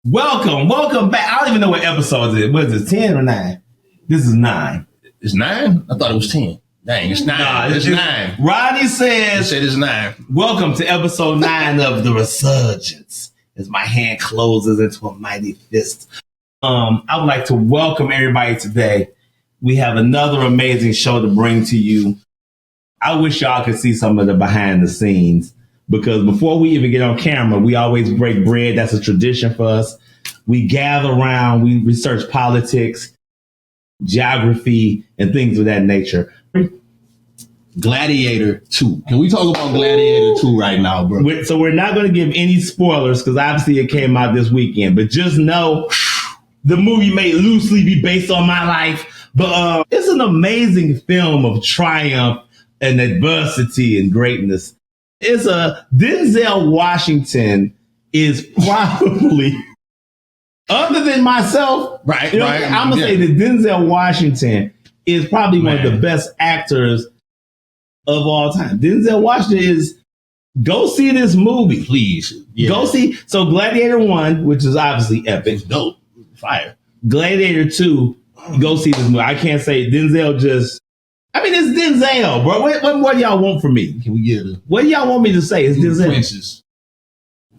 Welcome back. I don't even know what episode it is. What is it, 10 or 9? This is 9. It's 9? I thought it was 10. Dang, it's 9. Nah, it's 9. Rodney says, he said it's 9. Welcome to episode 9 of The Resurgence. As my hand closes into a mighty fist. I would like to welcome everybody today. We have another amazing show to bring to you. I wish y'all could see some of the behind the scenes, because before we even get on camera, we always break bread. That's a tradition for us. We gather around, we research politics, geography, and things of that nature. Gladiator 2. Can we talk about Gladiator 2 right now, bro? So we're not going to give any spoilers because obviously it came out this weekend. But just know the movie may loosely be based on my life. But it's an amazing film of triumph and adversity and greatness. It's Denzel Washington is probably, other than myself, right? I'm going to say that Denzel Washington is probably one of the best actors of all time. Denzel Washington is, go see this movie. Please. Yeah. Go see. So Gladiator 1, which is obviously epic. It's dope. Fire. Gladiator 2, go see this movie. I can't say Denzel just, it's Denzel, bro. What do y'all want from me? Can we get it? What do y'all want me to say? It's Denzel. Princess.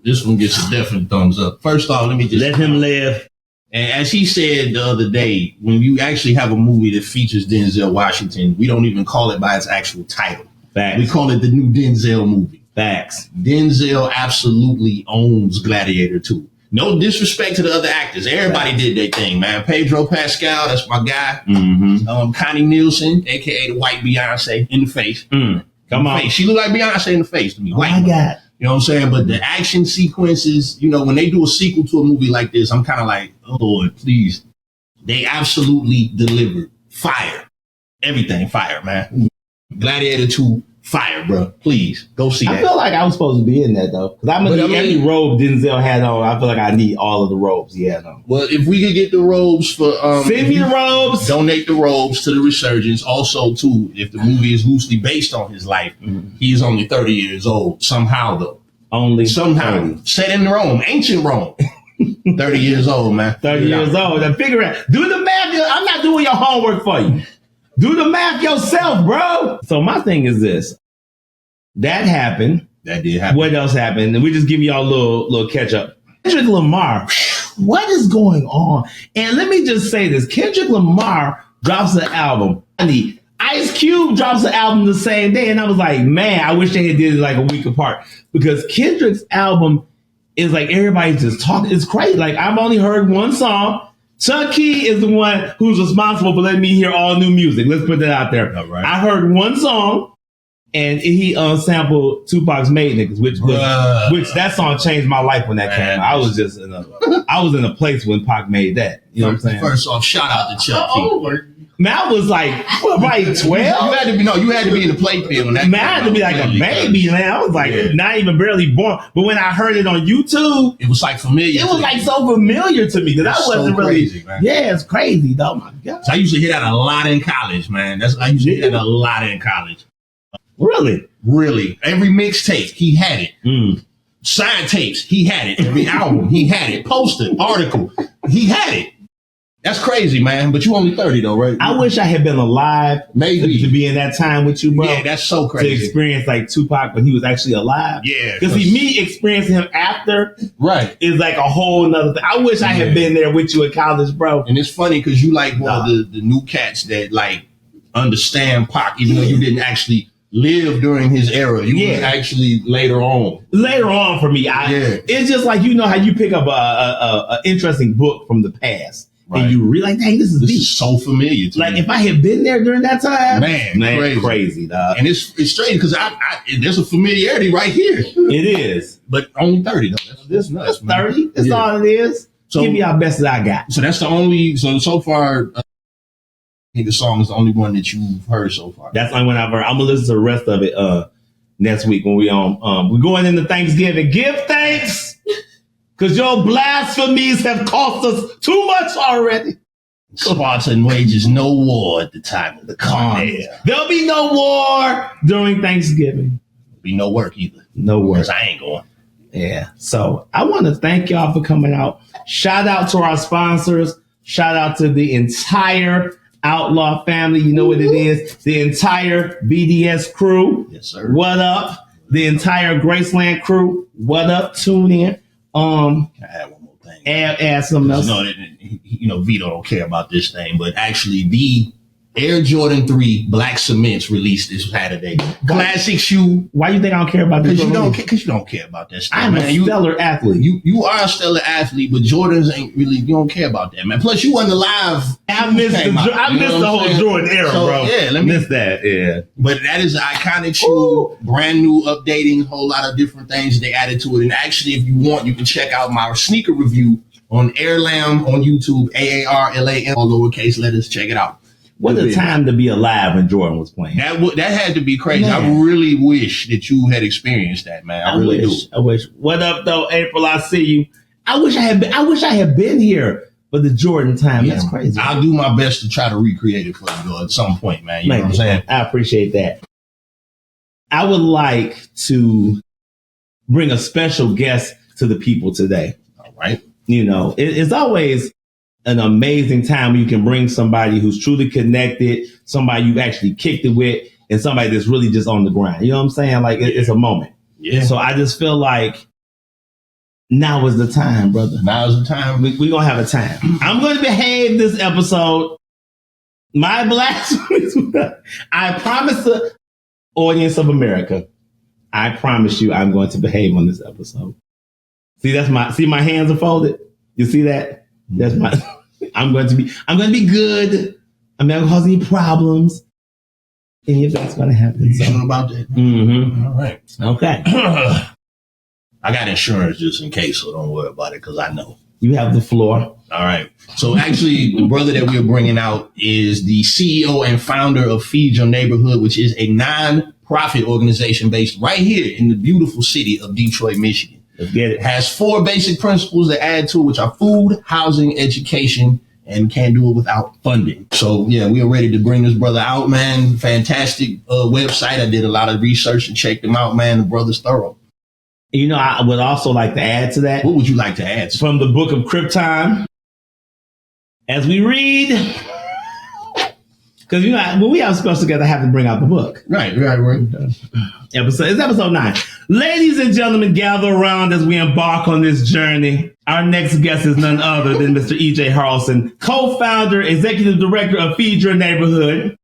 This one gets a definite thumbs up. First off, let me just let him live. And as he said the other day, when you actually have a movie that features Denzel Washington, we don't even call it by its actual title. Facts. We call it the new Denzel movie. Facts. Denzel absolutely owns Gladiator 2. No disrespect to the other actors. Everybody did their thing, man. Pedro Pascal, that's my guy. Mm-hmm. Connie Nielsen, a.k.a. the white Beyonce, in the face. Come on. Face. She look like Beyonce in the face to me. Oh, my God. You know what I'm saying? But the action sequences, when they do a sequel to a movie like this, I'm kind of like, oh, Lord, please. They absolutely delivered. Fire. Everything fire, man. Gladiator 2, fire, bro. Please, go see that. I feel like I was supposed to be in that, though. Because I'm going to need every robe Denzel had on. I feel like I need all of the robes he had on. Well, if we could get the robes for... send me the robes. Donate the robes to the Resurgence. Also, too, if the movie is loosely based on his life, he is only 30 years old. Somehow, though. Only somehow. 30. Set in Rome. Ancient Rome. 30 years old, man. 30 years old. Now figure it out. Do the math. I'm not doing your homework for you. Do the math yourself, bro. So my thing is this. That happened. That did happen. What else happened? And we just give y'all a little catch up. Kendrick Lamar. What is going on? And let me just say this. Kendrick Lamar drops an album. Ice Cube drops an album the same day. And I was like, man, I wish they had did it like a week apart. Because Kendrick's album is like everybody's just talking. It's crazy. Like I've only heard one song. Chucky is the one who's responsible for letting me hear all new music. Let's put that out there. All right. I heard one song. And he sampled Tupac's Made Niggas, which that song changed my life when that came out. I was just I was in a place when Pac made that. You know what I'm saying? First off, shout out to Chucky. Man, I was like, probably 12. You had to be in the playfield when that. Man, I had to be like a baby, man. I was like not even barely born. But when I heard it on YouTube, it was like familiar. It was like so familiar to me that I wasn't so really. Crazy, man. Yeah, it's crazy, though. My God. So I used to hear that a lot in college, man. I used to hear that a lot in college. Really? Every mixtape, he had it. Side tapes, he had it. Every album, he had it. Poster, article, he had it. That's crazy, man. But you only 30 though, right? I wish I had been alive maybe to be in that time with you, bro. Yeah, that's so crazy. To experience like Tupac when he was actually alive. Yeah. Because me experiencing him after is like a whole nother thing. I wish I had been there with you in college, bro. And it's funny because you like one of the new cats that like understand Pac, even though you didn't actually live during his era. You was actually later on. Later on for me. It's just like, how you pick up a interesting book from the past. Right. And you realize, dang, this is so familiar to me. Like, if I had been there during that time, man, crazy, dog. And it's strange because there's a familiarity right here. It is. But only 30, though. That's nuts, man. 30. That's all it is. So, give me our best that I got. So that's the only, so far, I think the song is the only one that you've heard so far. That's the only one I've heard. I'm going to listen to the rest of it next week when we're going into Thanksgiving. Give thanks. Because your blasphemies have cost us too much already. Spartan wages no war at the time of the carnage. There'll be no war during Thanksgiving. There'll be no work either. No work. Because I ain't going. Yeah. So I want to thank y'all for coming out. Shout out to our sponsors. Shout out to the entire Outlaw family. You know what it is. The entire BDS crew. Yes, sir. What up? The entire Graceland crew. What up? Tune in. Can I add one more thing? Add something else. Vito don't care about this thing, but actually the Air Jordan 3 Black Cements released this Saturday. Classic shoe. Why you think I don't care about this? Because you don't care about that stuff. I'm a stellar athlete. You are a stellar athlete, but Jordans ain't really. You don't care about that, man. Plus, you wasn't alive. I missed the whole Jordan era, bro. Yeah, miss that. Yeah, but that is an iconic shoe. Brand new, updating, whole lot of different things they added to it. And actually, if you want, you can check out my sneaker review on Airlam on YouTube. AARLAM, all lowercase letters. Check it out. What a time to be alive when Jordan was playing. That had to be crazy. Man. I really wish that you had experienced that, man. I really do. I wish. What up, though, April? I see you. I wish I had been here for the Jordan time. Yeah, that's crazy. I'll do my best to try to recreate it for you at some point, man. You know what I'm saying? I appreciate that. I would like to bring a special guest to the people today. All right. You know, it's always an amazing time when you can bring somebody who's truly connected, somebody you've actually kicked it with, and somebody that's really just on the grind. You know what I'm saying? Like, it's a moment. Yeah. So I just feel like now is the time, brother. Now is the time. We're going to have a time. I'm going to behave this episode. My blasphemy. I promise the audience of America, I promise you I'm going to behave on this episode. See my hands are folded? You see that? That's I'm going to be good. I'm not going to cause any problems. Any of that's going to happen. You sure about that? Mm-hmm. All right. Okay. I got insurance just in case, so don't worry about it because I know. You have the floor. All right. So actually, the brother that we're bringing out is the CEO and founder of Feed Your Neighborhood, which is a non-profit organization based right here in the beautiful city of Detroit, Michigan. Let's get it. Has 4 basic principles that add to it, which are food, housing, education, and can't do it without funding. So, yeah, we are ready to bring this brother out, man. Fantastic website. I did a lot of research and checked him out, man. The brother's thorough. You know, I would also like to add to that. What would you like to add? From the book of Krypton. As we read, because, you know, when we have special together, I have to bring out the book. Right. It's episode 9. Ladies and gentlemen, gather around as we embark on this journey. Our next guest is none other than Mr. E.J. Haralson, co-founder, executive director of Feed Your Neighborhood,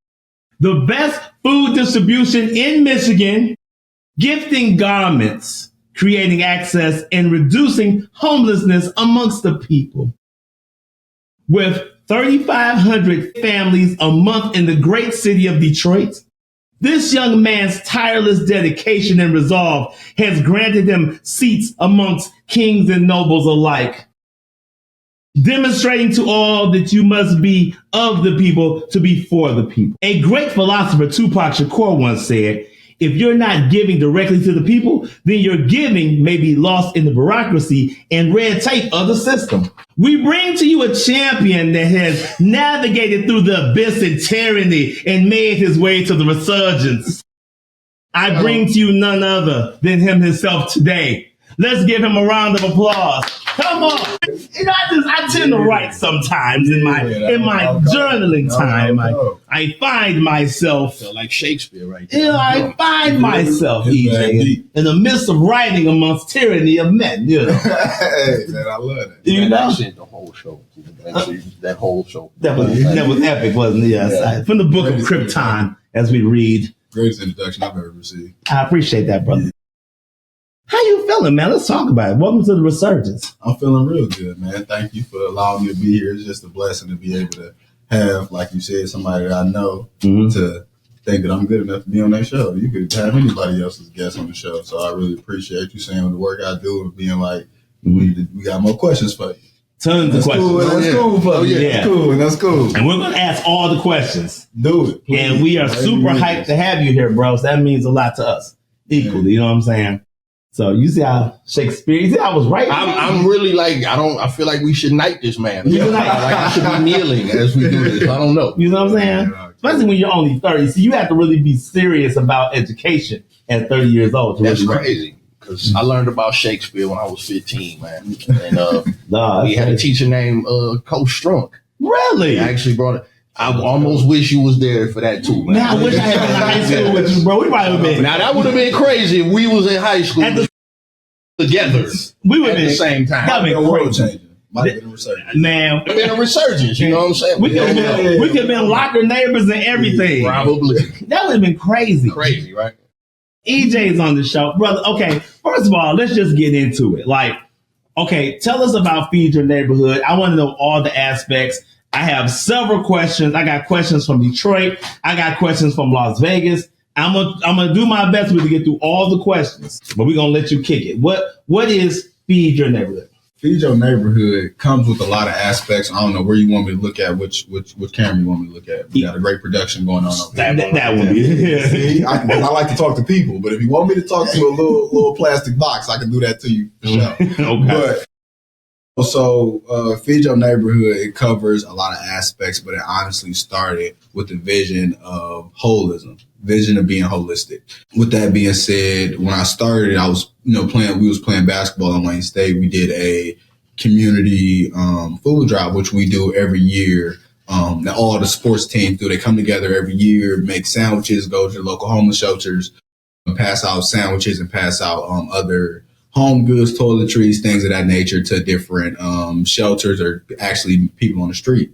the best food distribution in Michigan, gifting garments, creating access, and reducing homelessness amongst the people. With 3,500 families a month in the great city of Detroit, this young man's tireless dedication and resolve has granted him seats amongst kings and nobles alike, demonstrating to all that you must be of the people to be for the people. A great philosopher, Tupac Shakur, once said, if you're not giving directly to the people, then your giving may be lost in the bureaucracy and red tape of the system. We bring to you a champion that has navigated through the abyss and tyranny and made his way to the resurgence. I bring to you none other than him himself today. Let's give him a round of applause. Come on. You know, I tend to write sometimes in my journaling time. I find myself. So like Shakespeare right there. You know, I find myself, EJ, in the midst of writing amongst tyranny of men, you know. Hey, man, I love that. You know? The whole show. That whole show. That was epic, wasn't it? Yes. Yeah. From the book of Krypton, as we read. Greatest introduction I've ever received. I appreciate that, brother. How you feeling, man? Let's talk about it. Welcome to the resurgence. I'm feeling real good, man. Thank you for allowing me to be here. It's just a blessing to be able to have, like you said, somebody that I know to think that I'm good enough to be on that show. You could have anybody else's guest on the show. So I really appreciate you saying the work I do and being like, we got more questions for you. Tons of questions. Cool. That's cool for you. Yeah. That's cool. And we're going to ask all the questions. Do it. Please. And we are super hyped to have you here, bro. So that means a lot to us equally. You know what I'm saying? So you see how Shakespeare, you see I was right. I'm really like, I feel like we should knight this man. Like I should be kneeling as we do this. I don't know. You know what I'm saying? Yeah, especially when you're only 30. So you have to really be serious about education at 30 years old. That's crazy. because I learned about Shakespeare when I was 15, man. And we had a teacher named Coach Strunk. Really? He actually brought it. I almost wish you was there for that too, man. Man, I wish I had been in high school with you, bro. We might have been. Now that would have been crazy if we was in high school together. We would at the same time. That would be world crazy. changing. Might have been a resurgence. Man, It been a resurgence, you know what I'm saying? we could have been locker neighbors and everything. Probably. That would have been crazy. Crazy, right? EJ's on the show, brother. Okay, first of all, let's just get into it. Like, okay, tell us about Feed Your Neighborhood. I want to know all the aspects. I have several questions. I got questions from Detroit. I got questions from Las Vegas. I'm gonna do my best to get through all the questions, but we're gonna let you kick it. What is Feed Your Neighborhood? Feed Your Neighborhood comes with a lot of aspects. I don't know where you want me to look at, which camera you want me to look at. We got a great production going on over there. That would be. See, I like to talk to people, but if you want me to talk to a little plastic box, I can do that to you for sure. Okay. But so Feed Your Neighborhood, it covers a lot of aspects, but it honestly started with the vision of holism, vision of being holistic. With that being said, when I started, I was we was playing basketball in Wayne State. We did a community food drive, which we do every year. That all the sports teams do. They come together every year, make sandwiches, go to the local homeless shelters, pass out sandwiches and pass out other home goods, toiletries, things of that nature to different shelters or actually people on the street.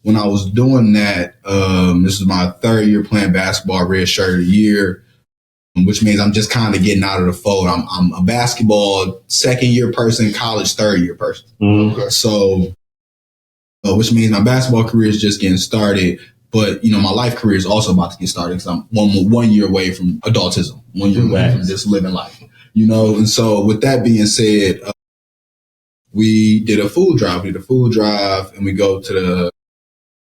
When I was doing that, this is my third year playing basketball, red shirt of the year, which means I'm just kind of getting out of the fold. I'm a basketball second year person, college third year person. Mm-hmm. So, which means my basketball career is just getting started. But, my life career is also about to get started because I'm one year away from adultism, 1 year away from just living life. And so with that being said, we did a food drive. And we go to the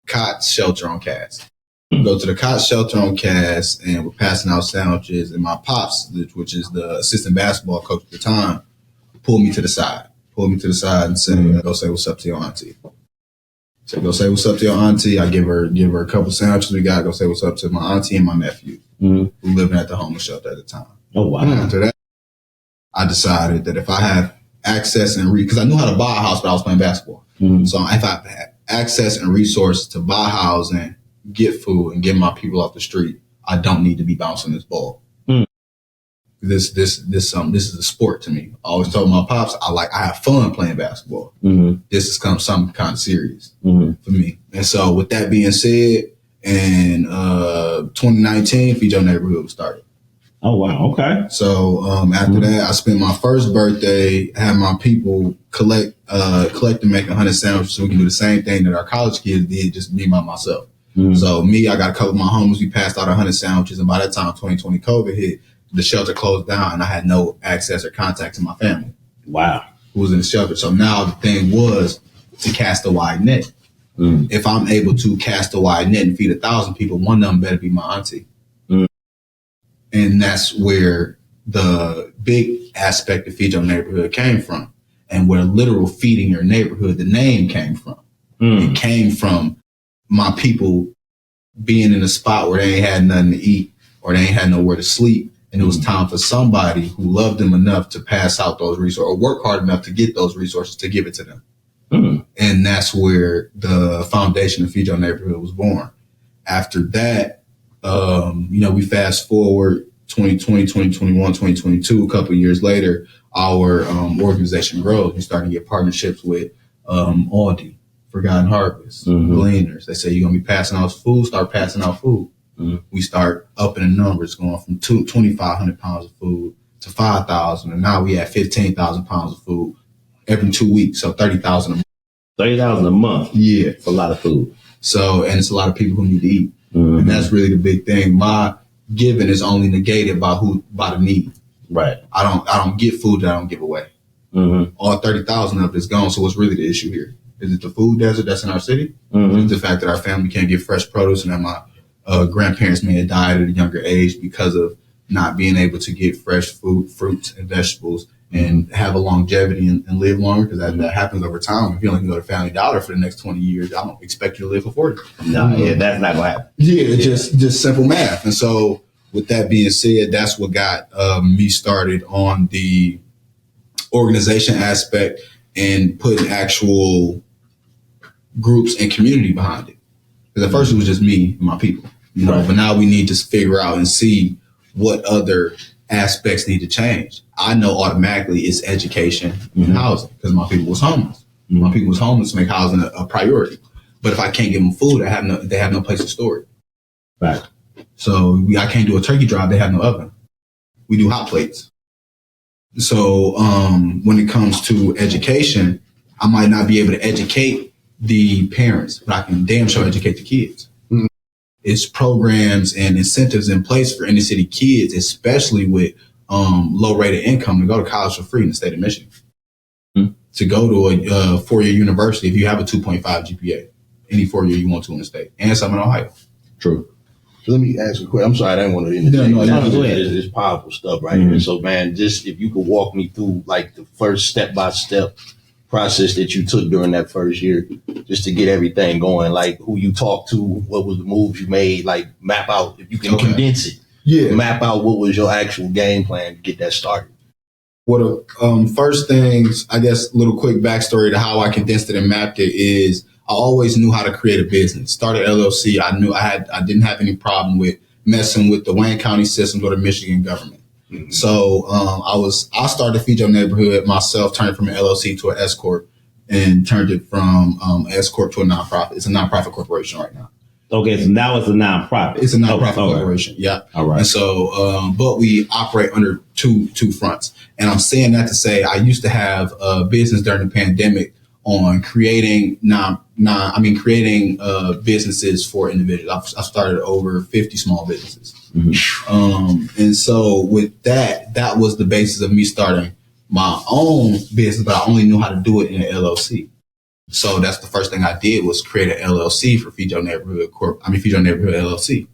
COTS shelter on Cass. We go to the COTS shelter on Cass and we're passing out sandwiches. And my pops, which is the assistant basketball coach at the time, pulled me to the side and said, go say what's up to your auntie. So go say what's up to your auntie. I give her a couple sandwiches we got. Go say what's up to my auntie and my nephew who living at the homeless shelter at the time. Oh, wow. And after that, I decided that if I have access and because I knew how to buy a house, but I was playing basketball. Mm-hmm. So if I have access and resources to buy housing, get food, and get my people off the street, I don't need to be bouncing this ball. Mm. This is a sport to me. I always told my pops, I have fun playing basketball. Mm-hmm. This is something kind of serious for me. And so with that being said, in 2019, Feed Your Neighborhood was started. Oh, wow. Okay. So after that, I spent my first birthday, had my people collect and make 100 sandwiches so we can do the same thing that our college kids did, just me by myself. Mm-hmm. So I got a couple of my homies, we passed out 100 sandwiches. And by that time, 2020 COVID hit, the shelter closed down and I had no access or contact to my family. Wow. Who was in the shelter. So now the thing was to cast a wide net. Mm-hmm. If I'm able to cast a wide net and feed 1,000 people, one of them better be my auntie. And that's where the big aspect of Feed Your Neighborhood came from and where literal feeding your neighborhood, the name came from. It came from my people being in a spot where they ain't had nothing to eat or they ain't had nowhere to sleep. And it was time for somebody who loved them enough to pass out those resources or work hard enough to get those resources to give it to them. And that's where the foundation of Feed Your Neighborhood was born. After that, we fast forward 2020, 2021, 2022, a couple of years later, our organization grows. We start to get partnerships with Aldi, Forgotten Harvest, Gleaners. They say you're going to be passing out food, start passing out food. We start upping the numbers, going from 2,500 pounds of food to 5,000. And now we have 15,000 pounds of food every 2 weeks. So 30,000 a month. 30,000 a month. Yeah. It's a lot of food. So, and it's a lot of people who need to eat. And that's really the big thing. My giving is only negated by the need. Right. I don't get food that I don't give away. All 30,000 of it is gone. So what's really the issue here? Is it the food desert that's in our city? Is it the fact that our family can't get fresh produce and that my grandparents may have died at a younger age because of not being able to get fresh food, fruits and vegetables and have a longevity and live longer, because that happens over time. If you only can go to Family Dollar for the next 20 years, I don't expect you to live for 40. No, yeah, that's not going to happen. Yeah, just simple math. And so with that being said, that's what got me started on the organization aspect and putting actual groups and community behind it. Because at first it was just me and my people, you know, right. But now we need to figure out and see what other aspects need to change. I know automatically it's education and housing because my people was homeless. My people was homeless, make housing a priority. But if I can't give them food, they have no place to store it. Right. So I can't do a turkey drive. They have no oven. We do hot plates. So when it comes to education, I might not be able to educate the parents, but I can damn sure educate the kids. Mm-hmm. It's programs and incentives in place for inner city kids, especially with low rate of income, to go to college for free in the state of Michigan. Mm-hmm. To go to a four-year university if you have a 2.5 GPA, any 4-year you want to in the state, and some in Ohio. True. So let me ask a question. I'm sorry, I didn't want to interject. No, it's powerful stuff right here. So, man, just if you could walk me through like the first step-by-step process that you took during that first year, just to get everything going, like who you talked to, what was the moves you made, like map out, if you can condense it. Yeah. Map out what was your actual game plan to get that started. Well, first things, I guess, a little quick backstory to how I condensed it and mapped it is I always knew how to create a business. Started LLC. I knew I didn't have any problem with messing with the Wayne County systems or the Michigan government. Mm-hmm. So I started Feed Your Neighborhood myself, turned it from an LLC to an S Corp, and turned it from S Corp to a nonprofit. It's a nonprofit corporation right now. Okay, so now it's a nonprofit. It's a nonprofit corporation. Yeah. All right. And so, but we operate under two fronts. And I'm saying that to say I used to have a business during the pandemic on creating businesses for individuals. I started over 50 small businesses. Mm-hmm. And so with that was the basis of me starting my own business, but I only knew how to do it in an LLC. So that's the first thing I did was create an LLC for Feed Your Neighborhood Feed Your Neighborhood LLC.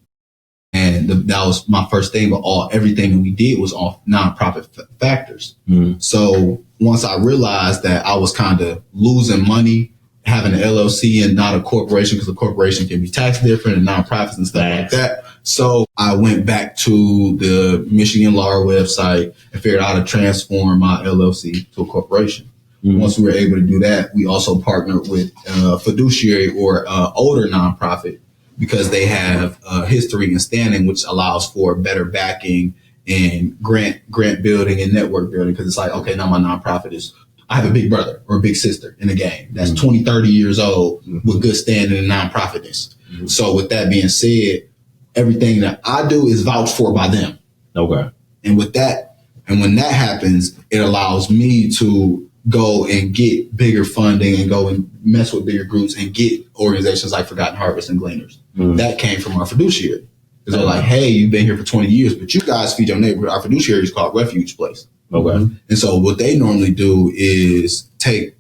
And that was my first thing, but everything that we did was off nonprofit factors. Mm-hmm. So once I realized that I was kind of losing money having an LLC and not a corporation, because a corporation can be taxed different and nonprofits and stuff like that. So I went back to the Michigan Law website and figured out how to transform my LLC to a corporation. Mm-hmm. Once we were able to do that, we also partnered with a fiduciary or older nonprofit because they have history and standing, which allows for better backing and grant building and network building. Because it's like, okay, now my nonprofit I have a big brother or a big sister in the game that's 20, 30 years old with good standing and nonprofitness. Mm-hmm. So with that being said, everything that I do is vouched for by them. Okay. And when that happens, it allows me to go and get bigger funding and go and mess with bigger groups and get organizations like Forgotten Harvest and Gleaners. Mm-hmm. That came from our fiduciary. Because they're like, hey, you've been here for 20 years, but you guys Feed Your Neighborhood. Our fiduciary is called Refuge Place. Okay. And so what they normally do is take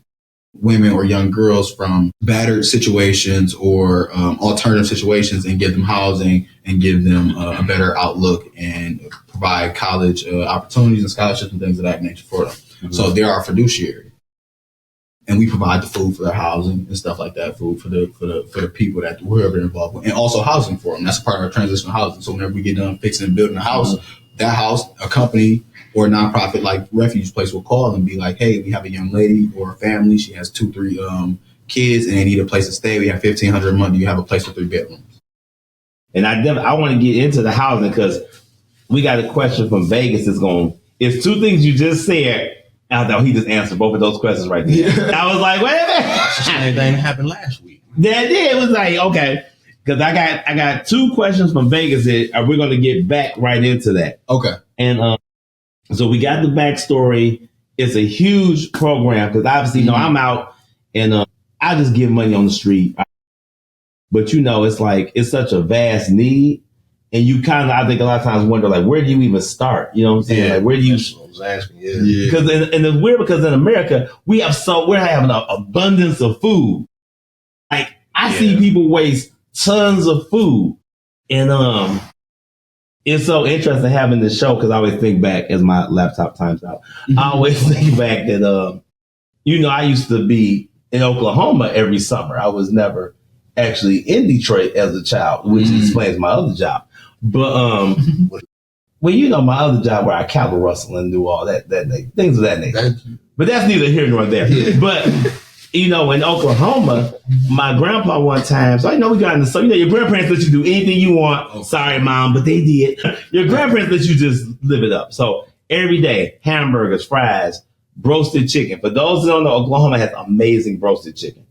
women or young girls from battered situations or alternative situations and give them housing and give them a better outlook and provide college opportunities and scholarships and things of that nature for them. Mm-hmm. So they're our fiduciary. And we provide the food for their housing and stuff like that, food for the people that whoever they're involved with, and also housing for them. That's a part of our transitional housing. So whenever we get done fixing and building a house, that house, a company or a nonprofit like Refuge Place will call and be like, hey, we have a young lady or a family. She has 2-3 kids and they need a place to stay. We have $1,500 a month. Do you have a place for 3 bedrooms? And I want to get into the housing because we got a question from Vegas. It's 2 things you just said. I thought he just answered both of those questions right there. Yeah. I was like, wait a minute. It's the same thing that happened last week. That did. It was like, okay. Because I got 2 questions from Vegas that we're going to get back right into that. Okay. And so we got the backstory. It's a huge program because obviously, I'm out and I just give money on the street. But, it's like it's such a vast need. And you kind of, I think a lot of times wonder, like, where do you even start? You know what I'm saying? Yeah, like, where do you? That's what I was asking. Yeah. Because and it's weird because in America we're having an abundance of food. Like I see people waste tons of food, and it's so interesting having this show because I always think back as my laptop times out. I always think back that I used to be in Oklahoma every summer. I was never actually in Detroit as a child, which explains my other job. But well, you know, my other job where I cattle rustle and do all that things of that nature. But that's neither here nor there. Yeah. But, you know, in Oklahoma, my grandpa one time, so I know we got in the, so, you know, your grandparents let you do anything you want. Oh. Sorry, Mom, but they did. Your grandparents let you just live it up. So every day, hamburgers, fries, roasted chicken. For those who don't know, Oklahoma has amazing roasted chicken.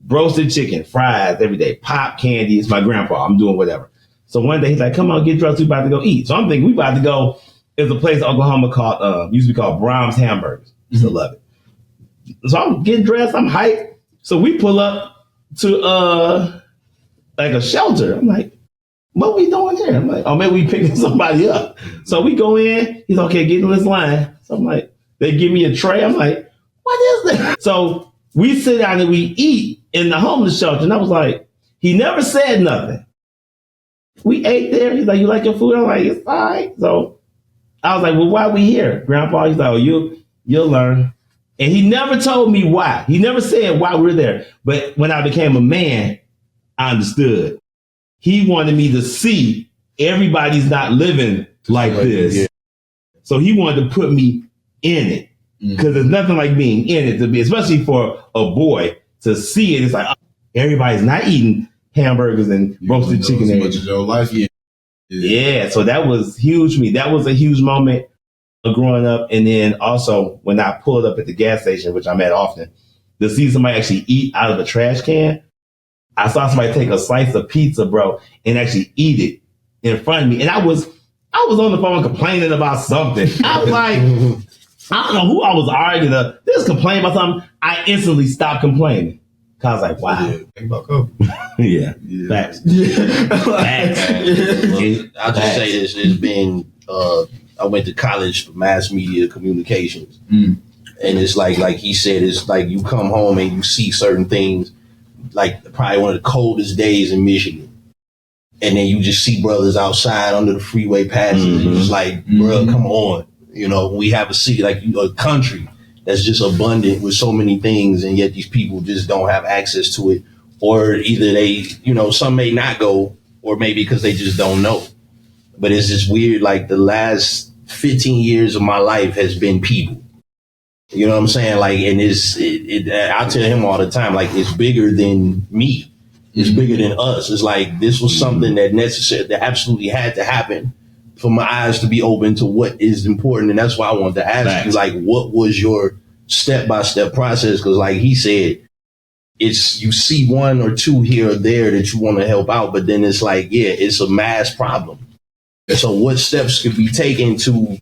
Roasted chicken, fries every day, pop candy. It's my grandpa. I'm doing whatever. So one day he's like, come on, get dressed. We about to go eat. So I'm thinking we about to go. There's a place in Oklahoma called, used to be called Brahms Hamburgers. Used to love it. So I'm getting dressed. I'm hyped. So we pull up to like a shelter. I'm like, what we doing there? I'm like, oh, maybe we picking somebody up. So we go in. He's okay, get in this line. So I'm like, they give me a tray. I'm like, what is that? So we sit down and we eat in the homeless shelter. And I was like, he never said nothing. We ate there. He's like, you like your food? I'm like, it's all right. So I was like, well, why are we here? Grandpa, he's like, oh, you'll learn. And he never told me why. He never said why we're there. But when I became a man, I understood. He wanted me to see everybody's not living like this. Yeah. So he wanted to put me in it. Because there's nothing like being in it to be, especially for a boy to see it. It's like, oh, everybody's not eating hamburgers and roasted chicken. As much as your life. Yeah. So that was huge for me. That was a huge moment of growing up. And then also when I pulled up at the gas station, which I'm at often, to see somebody actually eat out of a trash can. I saw somebody take a slice of pizza, bro, and actually eat it in front of me. And I was on the phone complaining about something. I was like, I don't know who I was arguing to. They was complaining about something. I instantly stopped complaining. Cause I was like, wow. Yeah, think about Kobe. Yeah. Facts. Facts. I'll just say this. It's been, I went to college for mass media communications. And it's like he said, it's like you come home and you see certain things, like probably one of the coldest days in Michigan. And then you just see brothers outside under the freeway passes. And it's like, bro, come on. You know, we have a city, like a country that's just abundant with so many things, and yet these people just don't have access to it. Or either they, you know, some may not go, or maybe because they just don't know. But it's just weird, like the last 15 years of my life has been people. You know what I'm saying? Like, and I tell him all the time, like, it's bigger than me. It's bigger than us. It's like, this was something that absolutely had to happen for my eyes to be open to what is important. And that's why I wanted to ask you, like, what was your step-by-step process? Because like he said, it's, you see one or two here or there that you want to help out, but then it's like, yeah, it's a mass problem. So what steps could be taken to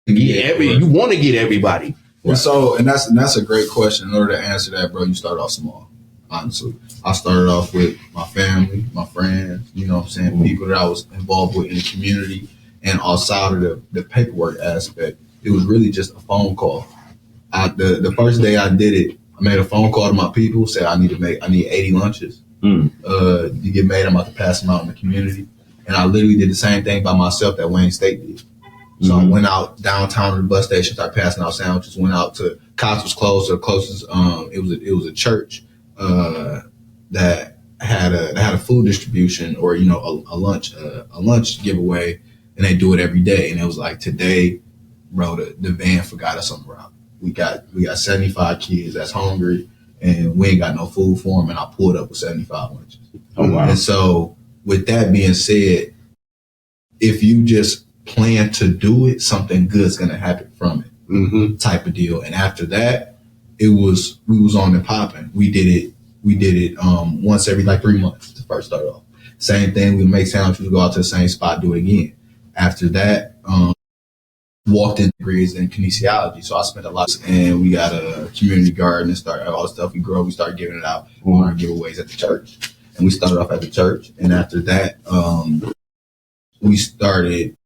get you want to get everybody? Right. So, and that's a great question. In order to answer that, bro, you start off small. Honestly, I started off with my family, my friends, you know what I'm saying, people that I was involved with in the community, and outside of the paperwork aspect, it was really just a phone call. The first day I did it, I made a phone call to my people, said I need 80 lunches. To get made, I'm about to pass them out in the community. And I literally did the same thing by myself that Wayne State did. So I went out downtown to the bus station, started passing out sandwiches, went out to, Cox was closed, so the closest, it was a church that had a food distribution, or, you know, a lunch giveaway, and they do it every day. And it was like, today, bro, the van forgot us on the route. We got 75 kids that's hungry, and we ain't got no food for them. And I pulled up with 75 lunches. Oh, wow. And so with that being said, if you just plan to do it, something good's going to happen from it, type of deal. And after that, we was on and popping. We did it once every like 3 months to first start off. Same thing, we make sandwiches, go out to the same spot, do it again. After that, walked in degrees in kinesiology. So I spent a lot, and we got a community garden and started all the stuff we grow. We started giving it out on giveaways at the church. And we started off at the church. And after that, we started,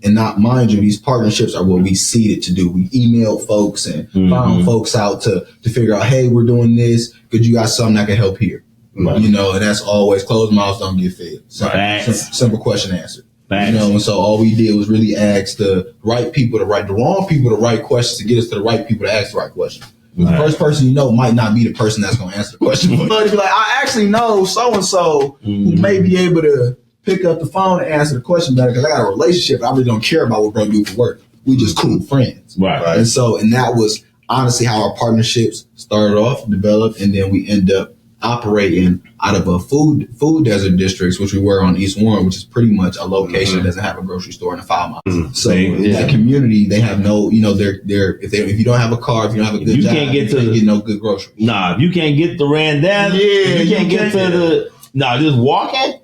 and not, mind you, these partnerships are what we seeded to do. We emailed folks and found folks out to figure out, hey, we're doing this. Could you got something that can help here? Right. You know, and that's always closed mouths don't get fed. So simple question answered. You know, and so all we did was really ask the right people the wrong people the right questions to get us to the right people to ask the right questions. The first person you know might not be the person that's going to answer the question. But be like, I actually know so-and-so who may be able to pick up the phone and answer the question better because I got a relationship. I really don't care about what bro do for work. We just cool friends. Right. And that was honestly how our partnerships started off, developed, and then we end up operating out of a food desert districts, which we were on East Warren, which is pretty much a location that doesn't have a grocery store in a 5 mile. So in that community, they have no, if you don't have a car, if you don't have a good job, can't get no good groceries. Nah, if you can't get the Randall, you can't get to just walking.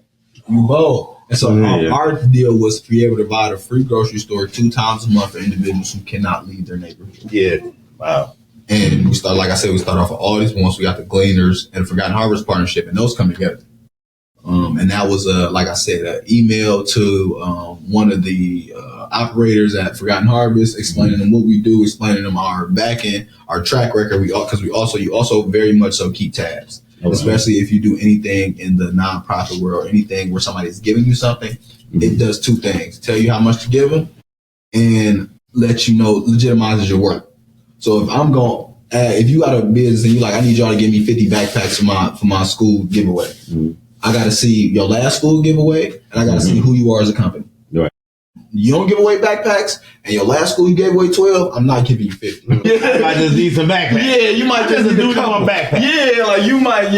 You both. And so our deal was to be able to provide a free grocery store 2 times a month for individuals who cannot leave their neighborhood. Yeah. Wow. And we start off with all these ones. We got the Gleaners and Forgotten Harvest partnership, and those come together. And that was, like I said, an email to one of the operators at Forgotten Harvest, explaining them what we do, explaining them our back end, our track record. You also very much so keep tabs, especially if you do anything in the nonprofit world, anything where somebody is giving you something. It does 2 things: tell you how much to give them, and let you know legitimizes your work. So if you got a business and you're like, I need y'all to give me 50 backpacks for my school giveaway. I got to see your last school giveaway, and I got to see who you are as a company. Right. You don't give away backpacks, and your last school you gave away 12. I'm not giving you 50. I might just need some backpacks. Yeah, you might just do one backpack. Yeah, like you might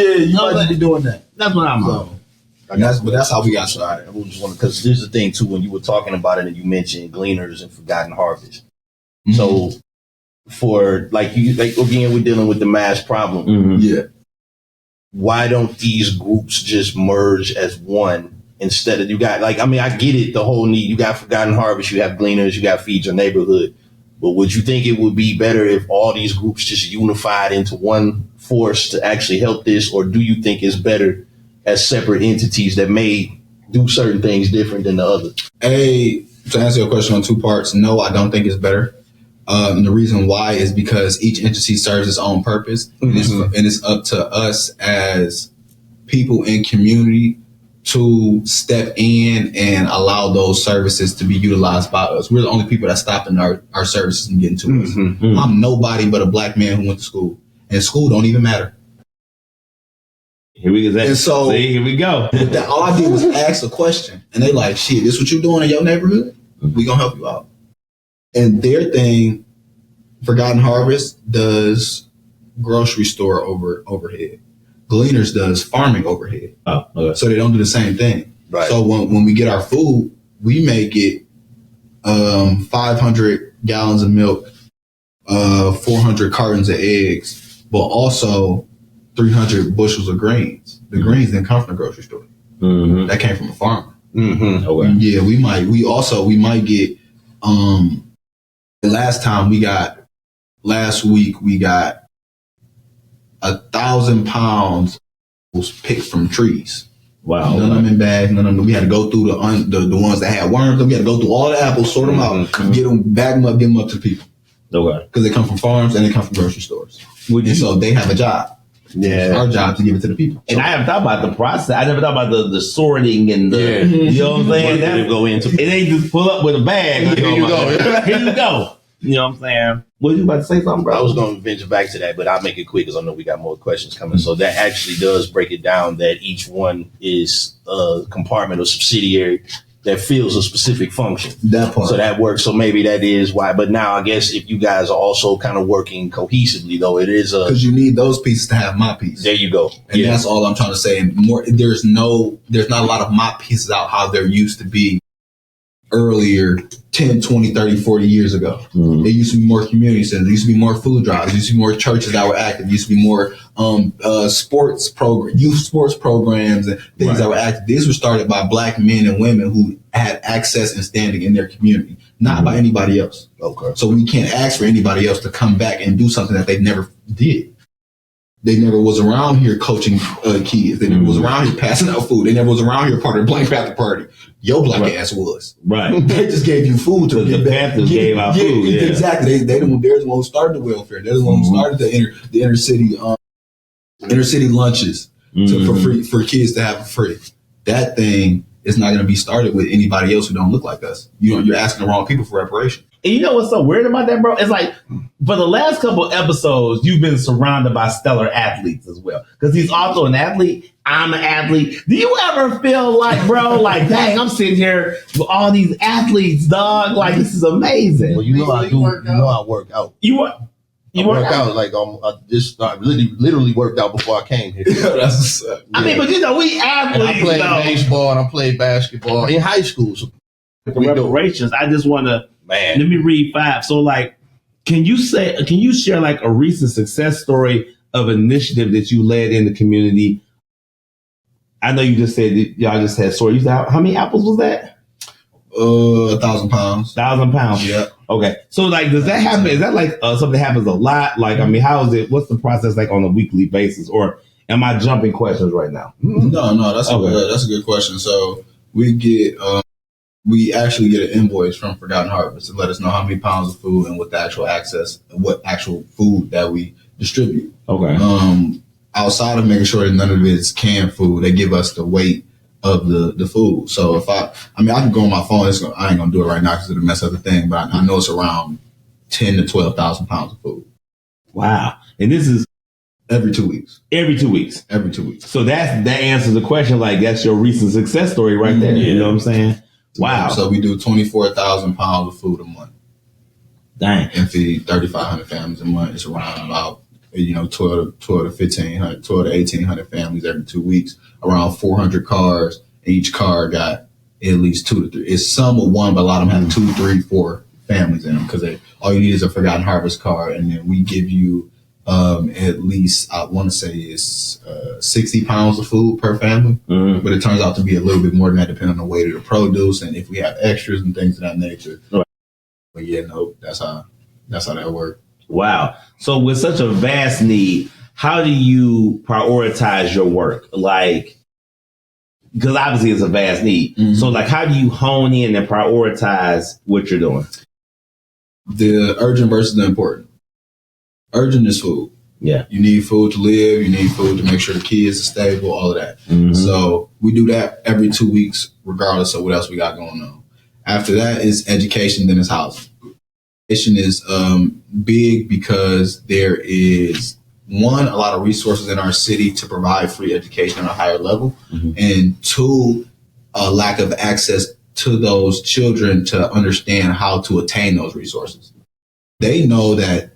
be doing that. That's what I'm on. That's how we got started. Because there's the thing too, when you were talking about it and you mentioned Gleaners and Forgotten Harvest. So for again, we're dealing with the mass problem. Yeah. Why don't these groups just merge as one instead of I get it, the whole need. You got Forgotten Harvest, you have Gleaners, you got Feed Your Neighborhood. But would you think it would be better if all these groups just unified into one force to actually help this? Or do you think it's better as separate entities that may do certain things different than the other? To answer your question on 2 parts, no, I don't think it's better. And the reason why is because each entity serves its own purpose, and it's up to us as people in community to step in and allow those services to be utilized by us. We're the only people that stopping our services and getting to us. I'm nobody but a black man who went to school, and school don't even matter. Here we go. And so here we go. All I did was ask a question, and they like, shit, this what you doing in your neighborhood? We gonna help you out. And their thing, Forgotten Harvest does grocery store overhead. Gleaners does farming overhead. Oh, okay. So they don't do the same thing. Right. So when we get our food, we may get 500 gallons of milk, 400 cartons of eggs, but also 300 bushels of grains. The grains didn't come from the grocery store. That came from a farmer. Okay. Yeah, we might get last week we got 1,000 pounds was picked from trees. Wow. None of them in bags, none of them. We had to go through the ones that had worms. We had to go through all the apples, sort them out, get them, bag them up, give them up to the people. Okay. Because they come from farms and they come from grocery stores. So they have a job. Yeah. Our job to give it to the people. And I haven't thought about the process. I never thought about the sorting and the, you know what I'm saying? It ain't just pull up with a bag. Here you go. Here you go. You know what I'm saying? What you about to say something, bro? I was going to venture back to that, but I'll make it quick because I know we got more questions coming. So that actually does break it down that each one is a compartment or subsidiary that fills a specific function. That part. So that works. So maybe that is why. But now I guess if you guys are also kind of working cohesively, though, it is because you need those pieces to have my piece. There you go. And that's all I'm trying to say. And more, there's not a lot of my pieces out how there used to be earlier 10, 20, 30, 40 years ago. There used to be more community centers. There used to be more food drives. There used to be more churches that were active. There used to be more youth sports programs and things that were active. These were started by black men and women who had access and standing in their community, not by anybody else. Okay. So we can't ask for anybody else to come back and do something that they never did. They never was around here coaching kids. They never was around here passing out food. They never was around here part of the Black Panther Party. Your black ass was. Right. They just gave you food to the Panthers gave out food. Yeah. Exactly. They're the one who started the welfare. They're the one who started the inner city lunches for free for kids to have for free. That thing is not going to be started with anybody else who don't look like us. You're asking the wrong people for reparations. And you know what's so weird about that, bro? It's like for the last couple episodes, you've been surrounded by stellar athletes as well. Because he's also an athlete. I'm an athlete. Do you ever feel like, bro, like, dang, I'm sitting here with all these athletes, dog. Like, this is amazing. Well, you know I do. You know I work out. You work out like I just literally worked out before I came here. Yeah, that's what's up. I mean, but you know, we athletes. And I played baseball and I played basketball in high school. So reparations. I just want to man. let me read 5. So, like, can you share like a recent success story of initiative that you led in the community? I know you just said that y'all just had stories. How many apples was that? 1,000 pounds. 1,000 pounds. Yeah. Okay. So, like, does that happen? Is that like something that happens a lot? Like, I mean, how is it? What's the process like on a weekly basis? Or am I jumping questions right now? No, that's a good question. So we actually get an invoice from Forgotten Harvest to let us know how many pounds of food and what actual food that we distribute. Okay. Outside of making sure that none of it's canned food, they give us the weight of the food. So if I can go on my phone. I ain't gonna do it right now because it'll mess up the thing. But I know it's around 10 to 12,000 pounds of food. Wow. And this is every 2 weeks. Every 2 weeks. Every 2 weeks. So that answers the question. Like, that's your recent success story right there. Yeah. You know what I'm saying? Wow. So we do 24,000 pounds of food a month. Dang. And feed 3,500 families a month. It's around about 12 to 1,500, 12 to 1,800 families every 2 weeks. Around 400 cars. Each car got at least 2 to 3. It's some of one, but a lot of them have 2, 3, 4 families in them because all you need is a Forgotten Harvest car, and then we give you at least, I want to say it's 60 pounds of food per family, but it turns out to be a little bit more than that depending on the weight of the produce and if we have extras and things of that nature. Right. But yeah, no, that's how that works. Wow. So with such a vast need, how do you prioritize your work? Like, because obviously it's a vast need. Mm-hmm. So like, how do you hone in and prioritize what you're doing? The urgent versus the important. Urgent is food. Yeah. You need food to live. You need food to make sure the kids are stable, all of that. Mm-hmm. So we do that every 2 weeks, regardless of what else we got going on. After that is education, then it's housing. Education is big because there is, one, a lot of resources in our city to provide free education on a higher level. Mm-hmm. And 2, a lack of access to those children to understand how to attain those resources. They know that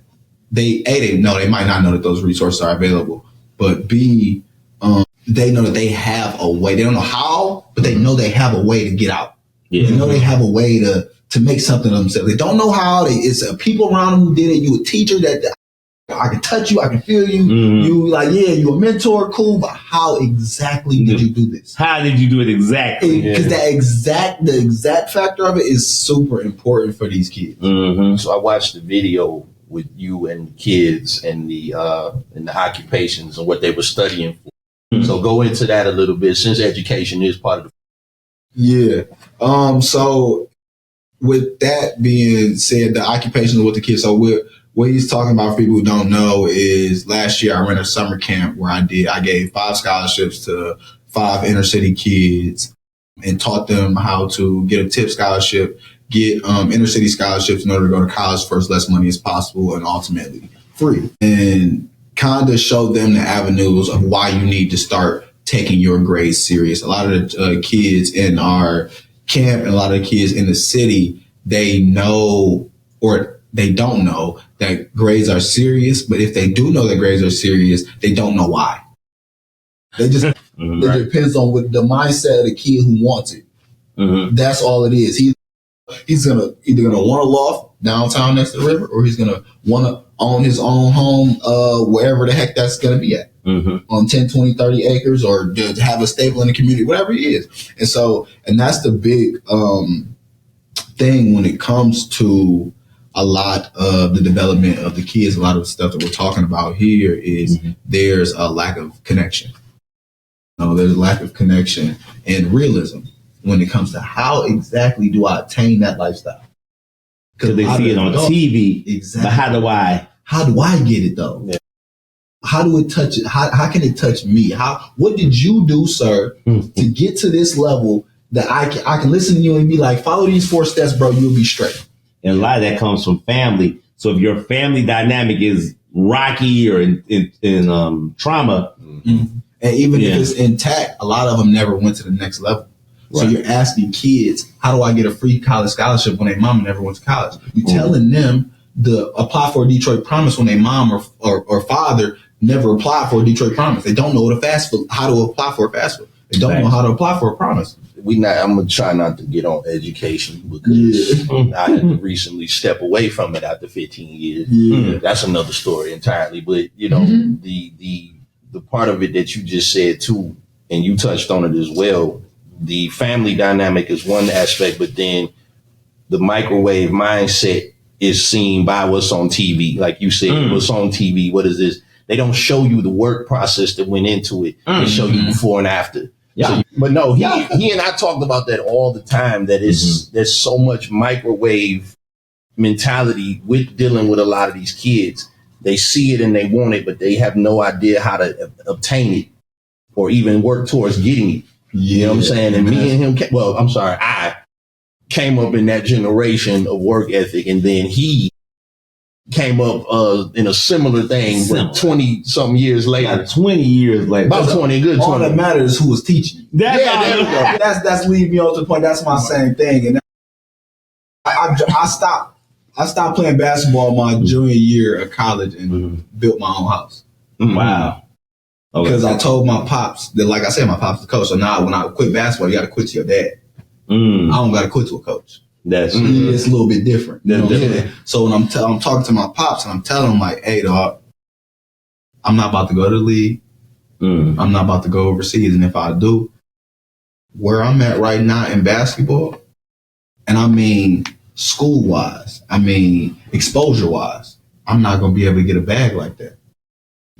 they might not know that those resources are available, but B, they know that they have a way. They don't know how, but they know they have a way to get out. Yeah. They know they have a way to make something of themselves. They don't know how. It's people around them who did it. You a teacher that I can touch you, I can feel you. Mm-hmm. You a mentor, cool. But how exactly did you do this? How did you do it exactly? Because the exact factor of it is super important for these kids. Mm-hmm. So I watched the video with you and kids and the occupations and what they were studying for. Mm-hmm. So go into that a little bit since education is part of the. Yeah. So with that being said, the occupations with the kids. So what he's talking about for people who don't know is last year I ran a summer camp where I gave 5 scholarships to 5 inner city kids and taught them how to get a tip scholarship, get inner city scholarships in order to go to college for as less money as possible and ultimately free. And kind of showed them the avenues of why you need to start taking your grades serious. A lot of the kids in our camp and a lot of the kids in the city, they know or they don't know that grades are serious. But if they do know that grades are serious, they don't know why. They just, mm-hmm. It depends on what the mindset of the kid who wants it. Mm-hmm. That's all it is. He's either gonna want a loft downtown next to the river, or he's gonna want to own his own home wherever the heck that's gonna be at. Mm-hmm. On 10, 20, 30 acres, or to have a stable in the community, whatever it is. And that's the big thing when it comes to a lot of the development of the kids. A lot of the stuff that we're talking about here is mm-hmm. There's a lack of connection. There's a lack of connection and realism when it comes to how exactly do I attain that lifestyle. Because they see it on TV. Exactly. But how do I get it though? Yeah. How do it touch it? How can it touch me? What did you do, sir, to get to this level that I can listen to you and be like, follow these 4 steps, bro, you'll be straight. And a lot of that comes from family. So if your family dynamic is rocky or in trauma. Mm-hmm. And even if it's intact, a lot of them never went to the next level. Right. So you're asking kids, how do I get a free college scholarship when their mama never went to college? You're telling them to apply for a Detroit Promise when their mom or father never applied for a Detroit Promise. They don't know how to apply for a FAFSA. They don't know how to apply for a promise. I'm gonna try not to get on education because I had to recently step away from it after 15 years. Yeah. That's another story entirely. But you know, the part of it that you just said too, and you touched on it as well. The family dynamic is one aspect, but then the microwave mindset is seen by what's on TV. Like you said, what's on TV? What is this? They don't show you the work process that went into it. They show you before and after. Yeah. So, but no, he and I talked about that all the time, that there's so much microwave mentality with dealing with a lot of these kids. They see it and they want it, but they have no idea how to obtain it or even work towards getting it. You know what I'm saying? And me and him, I came up in that generation of work ethic, and then he came up in a similar thing 20-something years later. About 20 years later. About 20, good 20. All that matters is who was teaching. There we go. That's leading me on to the point. That's my same thing. And I stopped playing basketball my junior year of college and built my own house. Wow. Because I told my pops that, like I said, my pops is the coach. So now when I quit basketball, you got to quit to your dad. I don't got to quit to a coach. That's it's a little bit different. You know what I'm saying? So when I'm talking to my pops and I'm telling him like, hey, dog, I'm not about to go to the league. I'm not about to go overseas. And if I do, where I'm at right now in basketball, and I mean school-wise, I mean exposure-wise, I'm not going to be able to get a bag like that.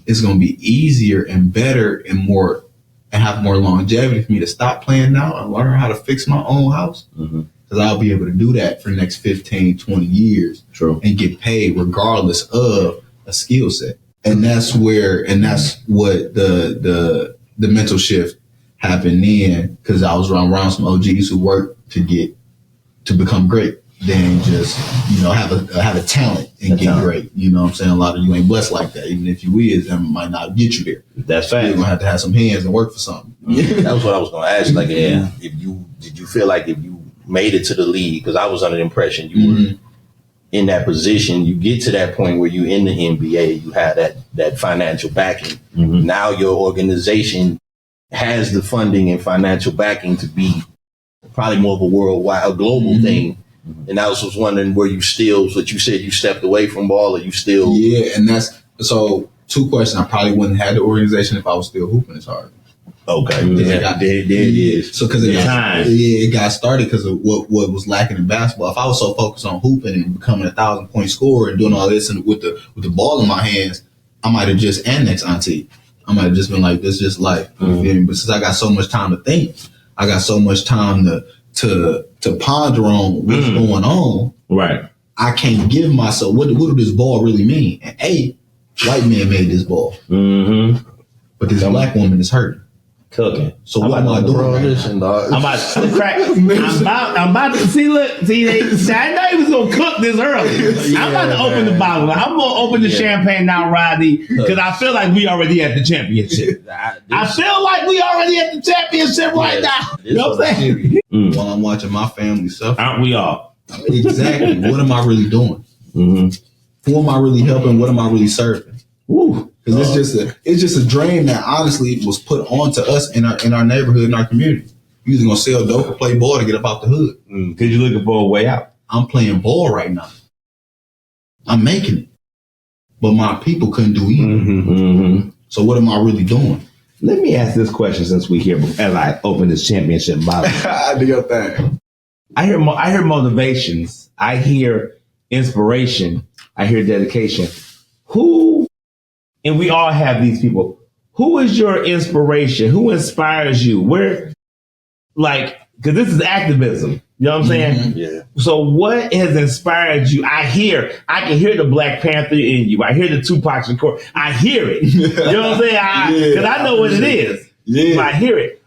It's going to be easier and better and more and have more longevity for me to stop playing now and learn how to fix my own house. Because I'll be able to do that for the next 15, 20 years. True. And get paid regardless of a skill set. And that's what the mental shift happened in, because I was around some OGs who worked to become great. Then just, have a talent and get great. You know what I'm saying? A lot of you ain't blessed like that. Even if you is, that might not get you there. That's fact. You're going to have to have some hands and work for something. That was what I was going to ask. Like, did you feel like if you made it to the league, because I was under the impression you were in that position, you get to that point where you're in the NBA, you have that financial backing. Now your organization has the funding and financial backing to be probably more of a global thing. And I was just wondering, were you still, what you said, you stepped away from ball, or you still? Yeah, and that's, so 2 questions. I probably wouldn't have had the organization if I was still hooping as hard. Okay. There it is. So because it got started because of what was lacking in basketball. If I was so focused on hooping and becoming a 1,000-point scorer and doing all this and with the ball in my hands, I might have just annexed Auntie. I might have just been like, this is just life. You feel me? But since I got so much time to think, I got so much time to ponder on what's going on. Right. I can't give myself what do this ball really mean? And white man made this ball. But this black woman is hurting. Cooking. So what am I doing? I'm about to crack. I'm about to see. Look, I know he was gonna cook this early. I'm about to open the bottle. I'm gonna open the champagne now, Rodney, because I feel like we already at the championship. I feel like we already at the championship right now. You know what I'm saying? While I'm watching my family suffer, aren't we all? Exactly. What am I really doing? Who am I really helping? What am I really serving? Because it's just a dream that honestly was put onto us in our neighborhood, in our community. You either gonna sell dope or play ball to get up out the hood. Because you're looking for a way out. I'm playing ball right now. I'm making it, but my people couldn't do either. So what am I really doing? Let me ask this question since we here as I open this championship bottle. I do your thing. I hear motivations. I hear inspiration. I hear dedication. And we all have these people. Who is your inspiration? Who inspires you? Because this is activism. You know what I'm saying? Yeah. So what has inspired you? I can hear the Black Panther in you. I hear the Tupac Shakur. I hear it. You know what I'm saying? Because I know what it is. Yeah. I hear it.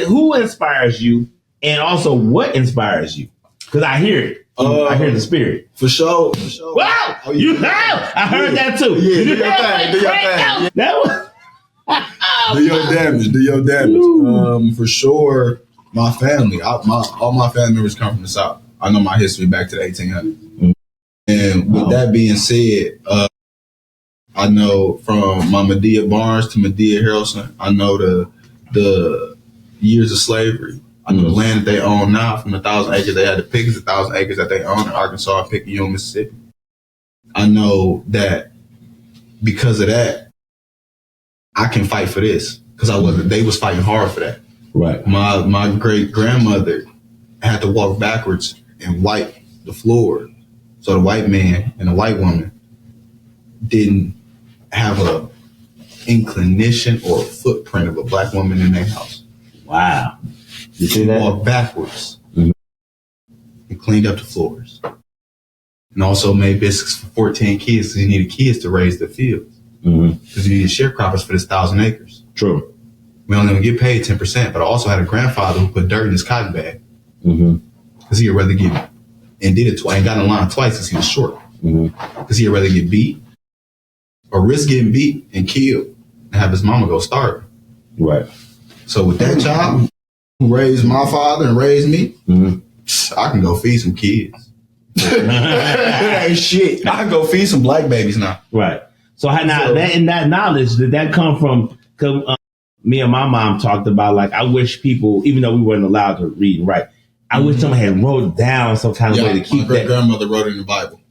Who inspires you? And also, what inspires you? Because I hear it. I hear the spirit. For sure. Wow! Oh, You have! I heard that too. Yeah, do your thing. Do your thing. That was... Do your damage. For sure, my family, all my family members come from the South. I know my history back to the 1800s. And with that being said, I know from my Medea Barnes to Medea Haralson, I know the years of slavery. I know the land that they own now, from the 1,000 acres they had to pick, is 1,000 acres that they own in Arkansas and Picayune, Mississippi. I know that because of that, I can fight for this because they was fighting hard for that. Right. My great grandmother had to walk backwards and wipe the floor, so the white man and the white woman didn't have a inclination or a footprint of a black woman in their house. Wow. You see that? Walked backwards and cleaned up the floors, and also made biscuits for 14 kids because he needed kids to raise the fields. Because he needed sharecroppers for this 1,000 acres. True. We don't even get paid 10%, but I also had a grandfather who put dirt in his cotton bag because he'd rather get and did it twice and got in line twice because he was short. Because he'd rather get beat or risk getting beat and killed and have his mama go starve. Right. So with that child who raised my father and raised me, I can go feed some kids. Ain't shit. I can go feed some black babies now. Right. So that knowledge, did that come from? Cause me and my mom talked about, like, I wish people, even though we weren't allowed to read and write, I wish someone had wrote down some kind of way to keep that. My great grandmother wrote it in the Bible.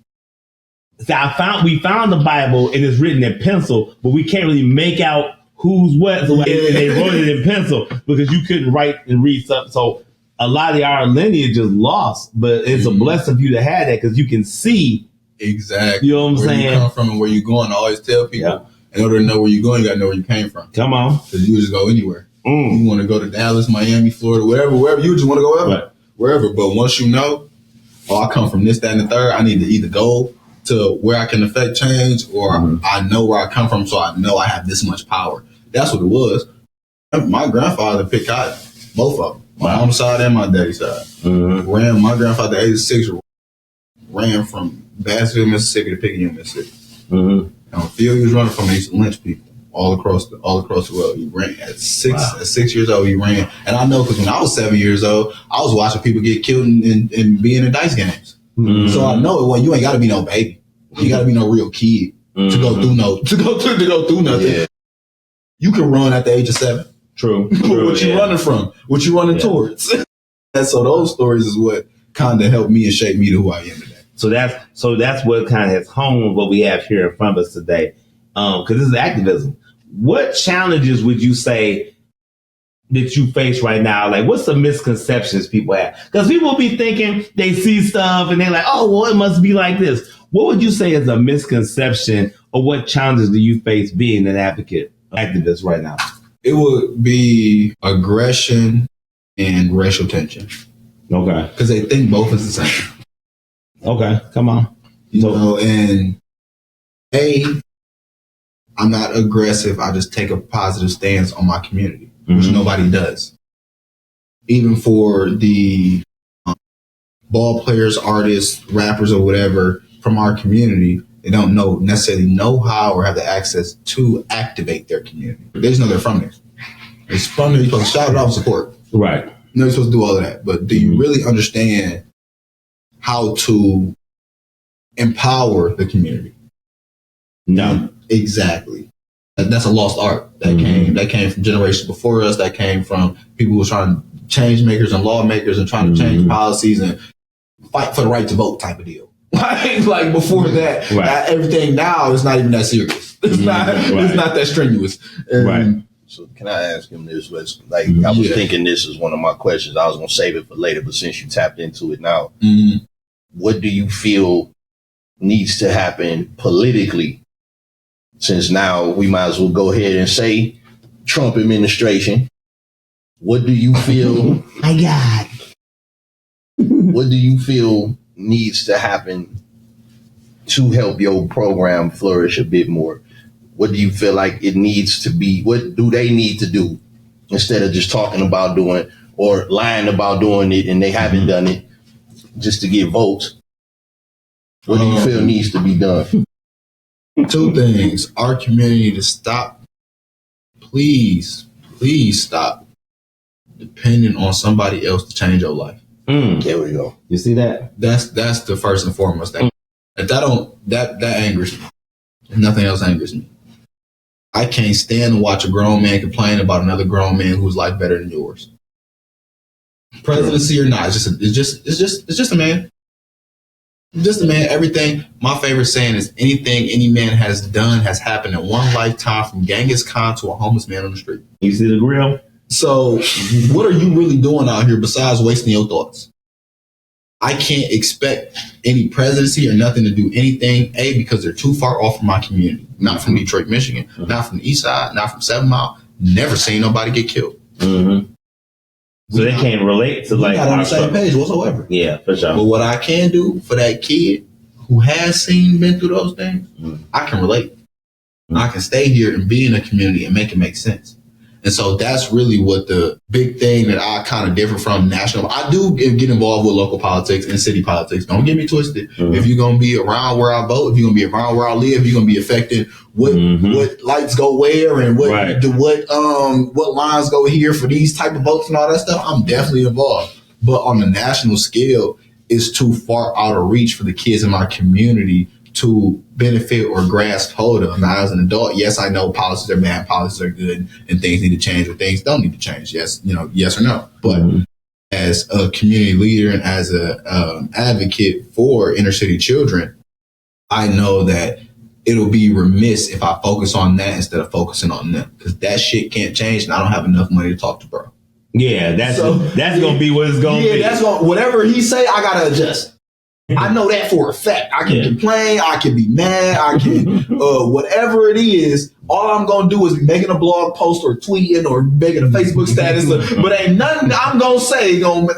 So we found the Bible and it's written in pencil, but we can't really make out who's what. So and they wrote it in pencil because you couldn't write and read stuff. So a lot of our lineage is lost, but it's a blessing for you to have that because you can see. Exactly. You know what I'm saying? Where you come from and where you're going. I always tell people, in order to know where you're going, you got to know where you came from. Come on. Because you just go anywhere. You want to go to Dallas, Miami, Florida, wherever. You just want to go wherever. But once you know, I come from this, that, and the third, I need to either go to where I can affect change or I know where I come from, so I know I have this much power. That's what it was. My grandfather picked cotton, both of them. My mom's side and my daddy's side. My grandfather, at the age of 6, ran from Bassville, Mississippi to Picayune, Mississippi. And the field he was running from, he used to lynch people all across the world. He ran at 6 years old. He ran, and I know because when I was 7 years old, I was watching people get killed and being in dice games. So I know it. Well, you ain't got to be no baby. You got to be no real kid to go through nothing. Yeah. You can run at the age of 7. True. What you running from? What you running towards? And so those stories is what kind of helped me and shaped me to who I am today. So that's what kind of has honed what we have here in front of us today. Because this is activism. What challenges would you say that you face right now? Like, what's the misconceptions people have? Because people be thinking they see stuff and they're like, oh, well, it must be like this. What would you say is a misconception, or what challenges do you face being an activist right now? It would be aggression and racial tension. Okay. Because they think both is the same. Okay, come on. And I'm not aggressive. I just take a positive stance on my community, which nobody does. Even for the ball players, artists, rappers, or whatever from our community, they don't necessarily know how or have the access to activate their community. They just know they're from there. It's from there. You're supposed to shout it out and support. Right. You're supposed to do all of that. But do you really understand how to empower the community? No. Exactly. That's a lost art that came from generations before us, that came from people who were trying to change makers and lawmakers and trying to change policies and fight for the right to vote type of deal. Like before that, everything now is not even that serious. It's not that strenuous. So can I ask him this? I was thinking this is one of my questions. I was going to save it for later, but since you tapped into it now, what do you feel needs to happen politically? Since now we might as well go ahead and say Trump administration. What do you feel? My God. What do you feel needs to happen to help your program flourish a bit more? What do you feel like it needs to be? What do they need to do instead of just talking about doing or lying about doing it and they haven't done it? just to get votes. What do you feel needs to be done? Two things. Our community to stop. Please stop depending on somebody else to change your life. There we go. You see that? That's the first and foremost thing. If that angers me. If nothing else angers me. I can't stand to watch a grown man complain about another grown man whose life better than yours. Presidency or not, it's just a man. Just a man. Everything. My favorite saying is anything any man has done has happened in one lifetime, from Genghis Khan to a homeless man on the street. You see the grill? So what are you really doing out here besides wasting your thoughts? I can't expect any presidency or nothing to do anything, because they're too far off from my community. Not from Detroit, Michigan, not from the east side, not from 7 Mile. Never seen nobody get killed. Mm-hmm. So they can't relate to like not on the same page whatsoever. Yeah, for sure. But what I can do for that kid who has been through those things, I can relate. I can stay here and be in a community and make it make sense. And so that's really what the big thing that I kind of differ from national. I do get involved with local politics and city politics. Don't get me twisted. If you're going to be around where I vote, if you're going to be around where I live, you're going to be affected what lights go where and what lines go here for these type of votes and all that stuff. I'm definitely involved. But on the national scale, it's too far out of reach for the kids in my community to benefit or grasp hold of. Now, as an adult, yes, I know policies are bad, policies are good, and things need to change or things don't need to change. Yes, yes or no. But as a community leader and as a advocate for inner city children, I know that it'll be remiss if I focus on that instead of focusing on them, because that shit can't change, and I don't have enough money to talk to bro. Yeah, that's gonna be what it's gonna be. Yeah, whatever he say, I gotta adjust. I know that for a fact. I can complain, I can be mad, I can whatever it is. All I'm gonna do is be making a blog post or tweeting or making a Facebook status, but ain't nothing I'm gonna say gonna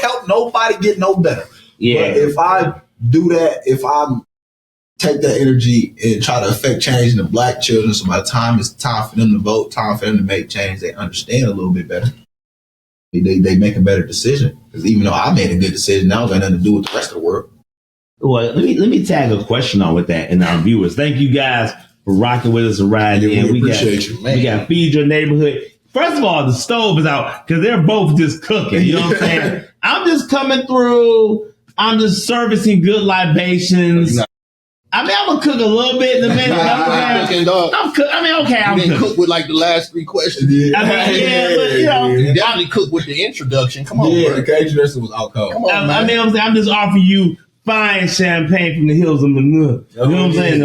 help nobody get no better. Yeah. But if I do that, if I take that energy and try to affect change in the black children, so by the time it's time for them to vote, time for them to make change, they understand a little bit better. They make a better decision. Because even though I made a good decision, now it's got nothing to do with the rest of the world. Well, let me tag a question on with that and our viewers. Thank you guys for rocking with us and riding in. We appreciate you, man. We got Feed Your Neighborhood. First of all, the stove is out because they're both just cooking. You know what I'm saying? I'm just coming through. I'm just servicing good libations. I mean, I'm gonna cook a little bit in a minute. I'm didn't cook with like the last 3 questions. Yeah. But you definitely cook with the introduction. Come on, bro. The introduction was alcohol. Come on, man. I'm just offering you fine champagne from the hills of Manure. You know what I'm saying?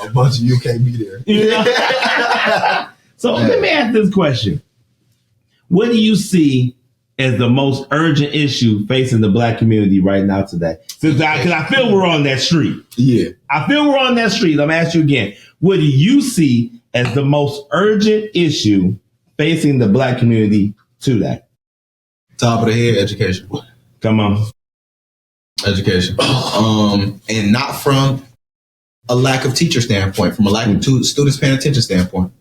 A bunch of you can't be there. So let me ask this question: what do you see as the most urgent issue facing the black community right now today? Because I feel we're on that street. Yeah. I feel we're on that street. I'm going to ask you again. What do you see as the most urgent issue facing the black community today? Top of the head, education. Come on. Education. And not from a lack of teacher standpoint, from a lack of students paying attention standpoint.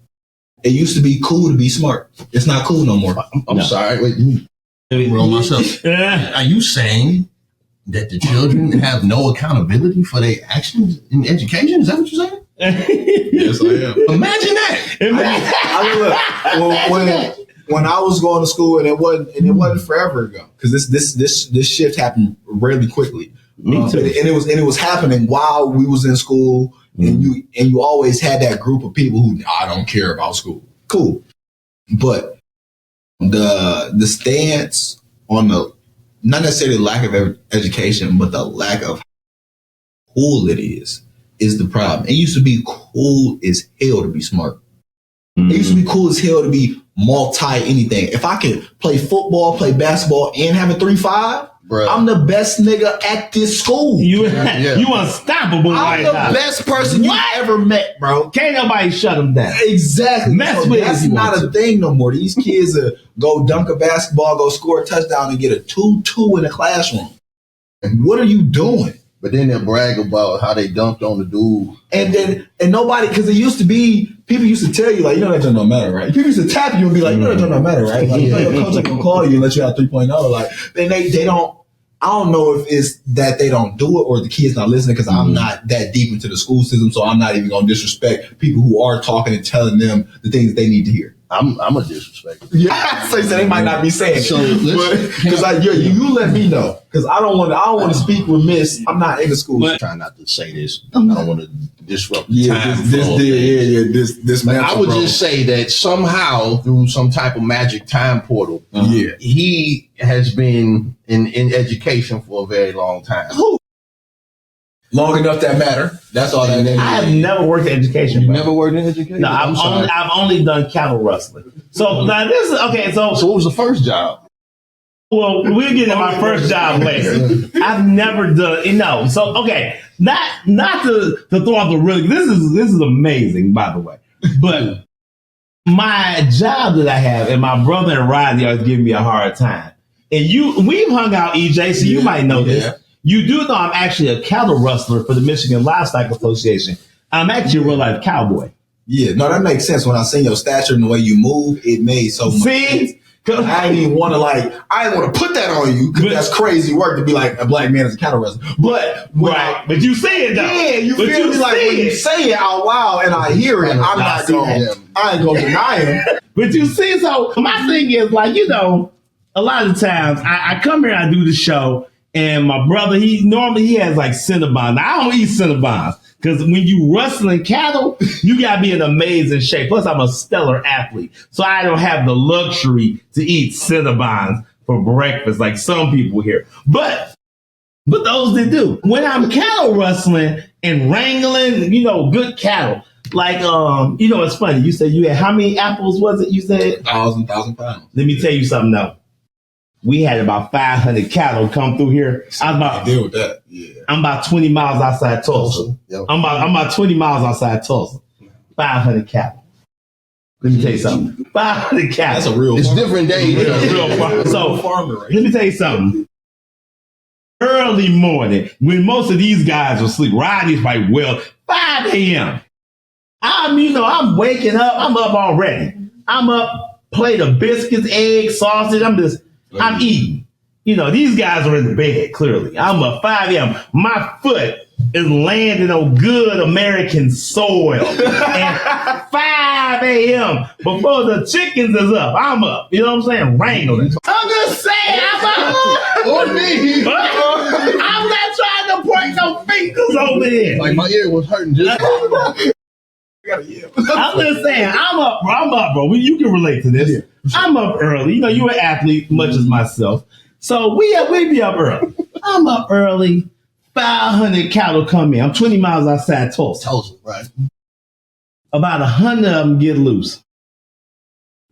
It used to be cool to be smart. It's not cool no more. I'm sorry. Wait. Roll myself. Are you saying that the children have no accountability for their actions in education? Is that what you're saying? Yes, I am. Imagine that. When I was going to school, and it wasn't forever ago, because this shift happened really quickly. Me too. And it was happening while we was in school, and you always had that group of people who I don't care about school. Cool, but the stance on the not necessarily lack of education, but the lack of how cool it is the problem. It used to be cool as hell to be smart. It used to be cool as hell to be multi-anything. If I could play football, play basketball, and have a 3.5, I'm the best nigga at this school. You unstoppable right now. I'm the best person you ever met, bro. Can't nobody shut him down. Exactly. That's not a thing no more. These kids go dunk a basketball, go score a touchdown, and get a 2-2 in the classroom. And what are you doing? But then they'll brag about how they dunked on the dude. And nobody, because it used to be, people used to tell you, like, you know that don't matter, right? People used to tap you and be like, you know that don't matter, right? Like, you know, your coach ain't gonna call you and let you out 3.0. Like, then they don't, I don't know if it's that they don't do it or the kids not listening, because I'm not that deep into the school system, so I'm not even gonna disrespect people who are talking and telling them the things they need to hear. I'm a disrespectful. Yeah, so they might not be saying it. Because you let me know, because I don't want to speak with Miss. I'm not in the school. I'm trying not to say this. I don't want to disrupt the time. This man. I would just say that somehow through some type of magic time portal, he has been in education for a very long time. Long enough that matter. That's all that is. I have never worked in education. You never worked in education? No, I've only done cattle rustling. So now this is okay. So what was the first job? Well, we'll get to my first job later. I've never done So okay, not to throw off the really. This is amazing, by the way. But my job that I have, and my brother and Rodney always giving me a hard time. And we've hung out, EJ, so you might know this. You do know I'm actually a cattle rustler for the Michigan Livestock Association. I'm actually a real life cowboy. Yeah, no, that makes sense. When I seen your stature and the way you move, it made so much sense. I didn't want to put that on you, because that's crazy work to be like a black man as a cattle wrestler. But but you say it though. Yeah, you feel me? Like when you say it out loud and I hear it, I ain't gonna deny him. But you see, so my thing is, like, a lot of times I come here, I do the show. And my brother, he has like Cinnabon. Now, I don't eat Cinnabons, because when you rustling cattle, you gotta be in amazing shape. Plus, I'm a stellar athlete, so I don't have the luxury to eat Cinnabons for breakfast like some people here. But those that do. When I'm cattle rustling and wrangling, good cattle. Like, it's funny. You said you had how many apples was it? You said 1,000 pounds. Let me tell you something though. We had about 500 cattle come through here. Deal with that. Yeah. I'm about 20 miles outside Tulsa. Yep. I'm about 20 miles outside Tulsa. 500 cattle. Let me tell you something. 500 cattle. That's a real. It's farmer. Different days. Real farmer. So farmer, right? Let me tell you something. Early morning, when most of these guys are asleep, Rodney's like, 5 a.m. I'm waking up. I'm up already. I'm up, plate of biscuits, eggs, sausage. I'm eating. These guys are in the bed, clearly. I'm up 5 a.m. My foot is landing on good American soil. And 5 a.m. before the chickens is up, I'm up. You know what I'm saying? Wrangling. I'm just saying, I'm up. Or me. I'm not trying to point no fingers over there. Like my ear was hurting just I'm just saying, I'm up, bro. You can relate to this. I'm up early. You're an athlete, much as myself. So we be up early. I'm up early. 500 cattle come in. I'm 20 miles outside Tulsa. Right. About 100 of them get loose.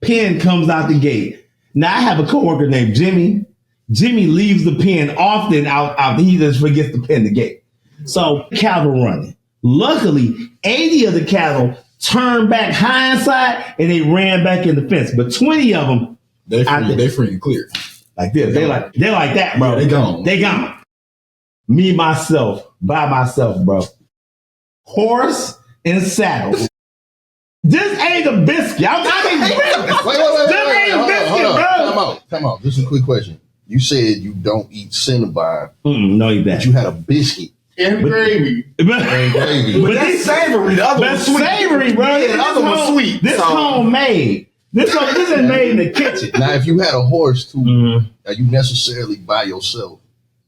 Pen comes out the gate. Now I have a coworker named Jimmy. Jimmy leaves the pen often out. He just forgets to pen the gate. So cattle running. Luckily, 80 of the cattle turned back hindsight and they ran back in the fence. But 20 of them, they free and clear. Like this. They're like that, bro. Yeah, they gone. Me, myself, by myself, bro. Horse and saddle. This ain't a biscuit. This ain't a biscuit, bro. Time out. Just a quick question. You said you don't eat Cinnabon. No, eat that. But you had a biscuit. And gravy. But that's savory. The other was sweet. Savory, bro. Yeah, the other was sweet. This homemade. This is made in the kitchen. Now, if you had a horse too, are you necessarily by yourself?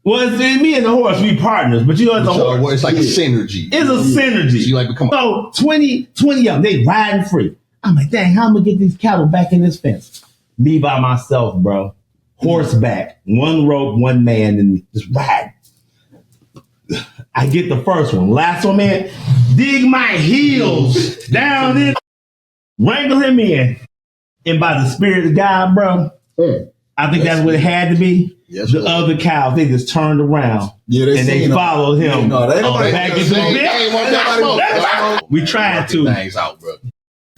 Well, it's me and the horse, we partners, but it's a horse. It's like a synergy. It's a synergy. So you like become. So 20 of them, they riding free. I'm like, dang, how am I gonna get these cattle back in this fence? Me by myself, bro. Horseback, one rope, one man, and just ride. I get the first one. Last one, man, dig my heels down in, wrangle him in. And by the spirit of God, bro, I think that's what it had to be. Yes, the other cows, they just turned around and they followed him back into the pit. We tried to. Things out, bro.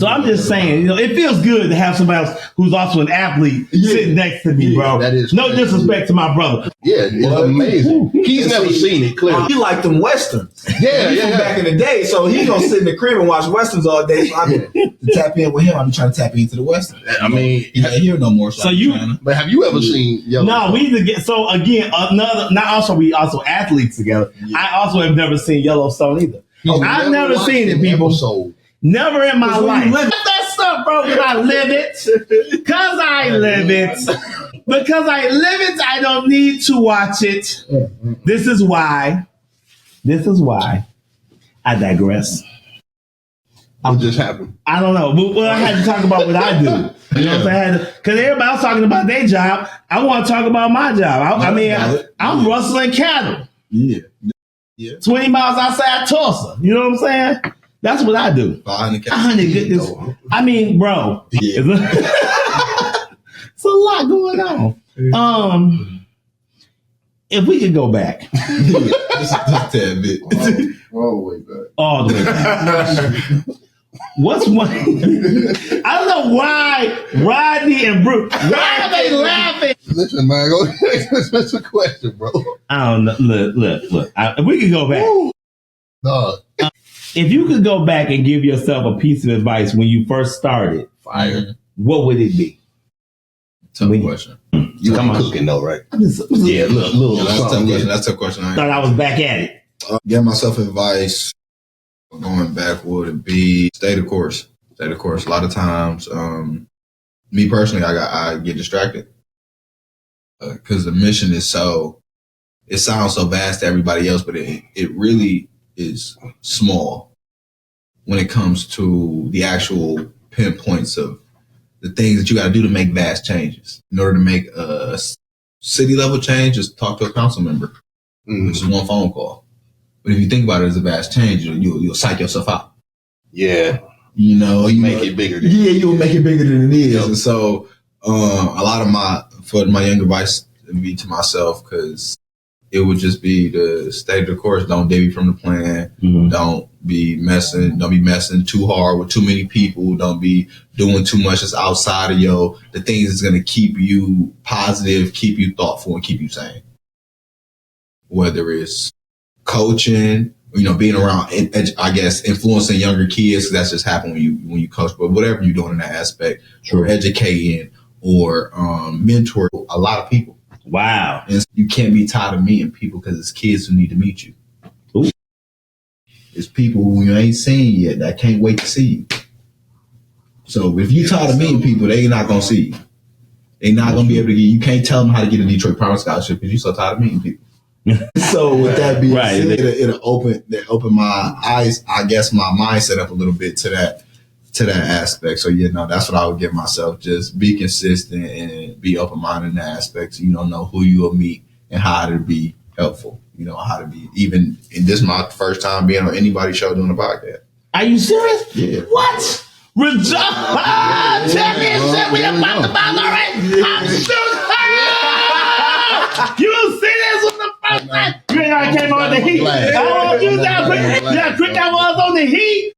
So I'm just saying, it feels good to have somebody else who's also an athlete sitting next to me, bro. That is no disrespect to my brother. Yeah, it's amazing. He's never seen it, clearly. He like them westerns. Yeah, from back in the day. So he gonna sit in the crib and watch westerns all day. So I mean, to tap in with him, I'm trying to tap into the western. I mean, he ain't here no more. So but have you ever seen Yellow? No, we either get. So again, we also athletes together. Yeah. I also have never seen Yellowstone either. I've never seen it, people. Episode. Never in my life. That stuff, bro. Because I live it. Because I live it. Because I live it, I don't need to watch it. This is why I digress. What just happened? I don't know. Well, I had to talk about what I do. You know what I'm saying? Because everybody else talking about their job. I want to talk about my job. I'm rustling cattle. Yeah. 20 miles outside Tulsa. You know what I'm saying? That's what I do. 100 goodness. I mean, bro. Yeah. It's a lot going on. If we could go back. just a tad bit. All the way back. All the way back. What's one? I don't know why Rodney and Bruce, why are they laughing? Listen, man, go ahead. That's a question, bro. I don't know. Look. If we could go back. If you could go back and give yourself a piece of advice when you first started, what would it be? Tough question. You come cooking though, right? Yeah, little. That's a tough question. Thought I was back at it. Give myself advice. Going back would be stay the course. Stay the course. A lot of times, me personally, I get distracted because the mission is it sounds so vast to everybody else, but it really is small when it comes to the actual pinpoints of the things that you got to do to make vast changes. In order to make a city level change, just talk to a council member, which is one phone call. But if you think about it as a vast change, you'll psych yourself out. Yeah. You make it bigger. You'll make it bigger than it is. Yep. And so a lot of my younger advice would be to myself, because it would just be to stay the course. Don't deviate from the plan. Mm-hmm. Don't be messing too hard with too many people. Don't be doing too much that's outside of the things that's going to keep you positive, keep you thoughtful, and keep you sane. Whether it's coaching, being around, I guess, influencing younger kids, 'cause that's just happened when you coach, but whatever you're doing in that aspect, or educating or mentor a lot of people. Wow. And you can't be tired of meeting people, because it's kids who need to meet you. Ooh. It's people who you ain't seen yet that can't wait to see you. So if you're tired of meeting people, they not going to see you. They're not going to be able to you can't tell them how to get a Detroit Power Scholarship because you're so tired of meeting people. So with that being said, it'll open my eyes, I guess my mindset up a little bit to that aspect. So that's what I would give myself. Just be consistent and be open-minded in that aspect, so you don't know who you will meet and how to be helpful. How to be, even, and this is my first time being on anybody's show doing a podcast. Are you serious? Yeah. What? Championship, we done popped the ball already. I'm shook. You see this was the first time. You ain't I came on the heat. I want you that quick I was on the heat.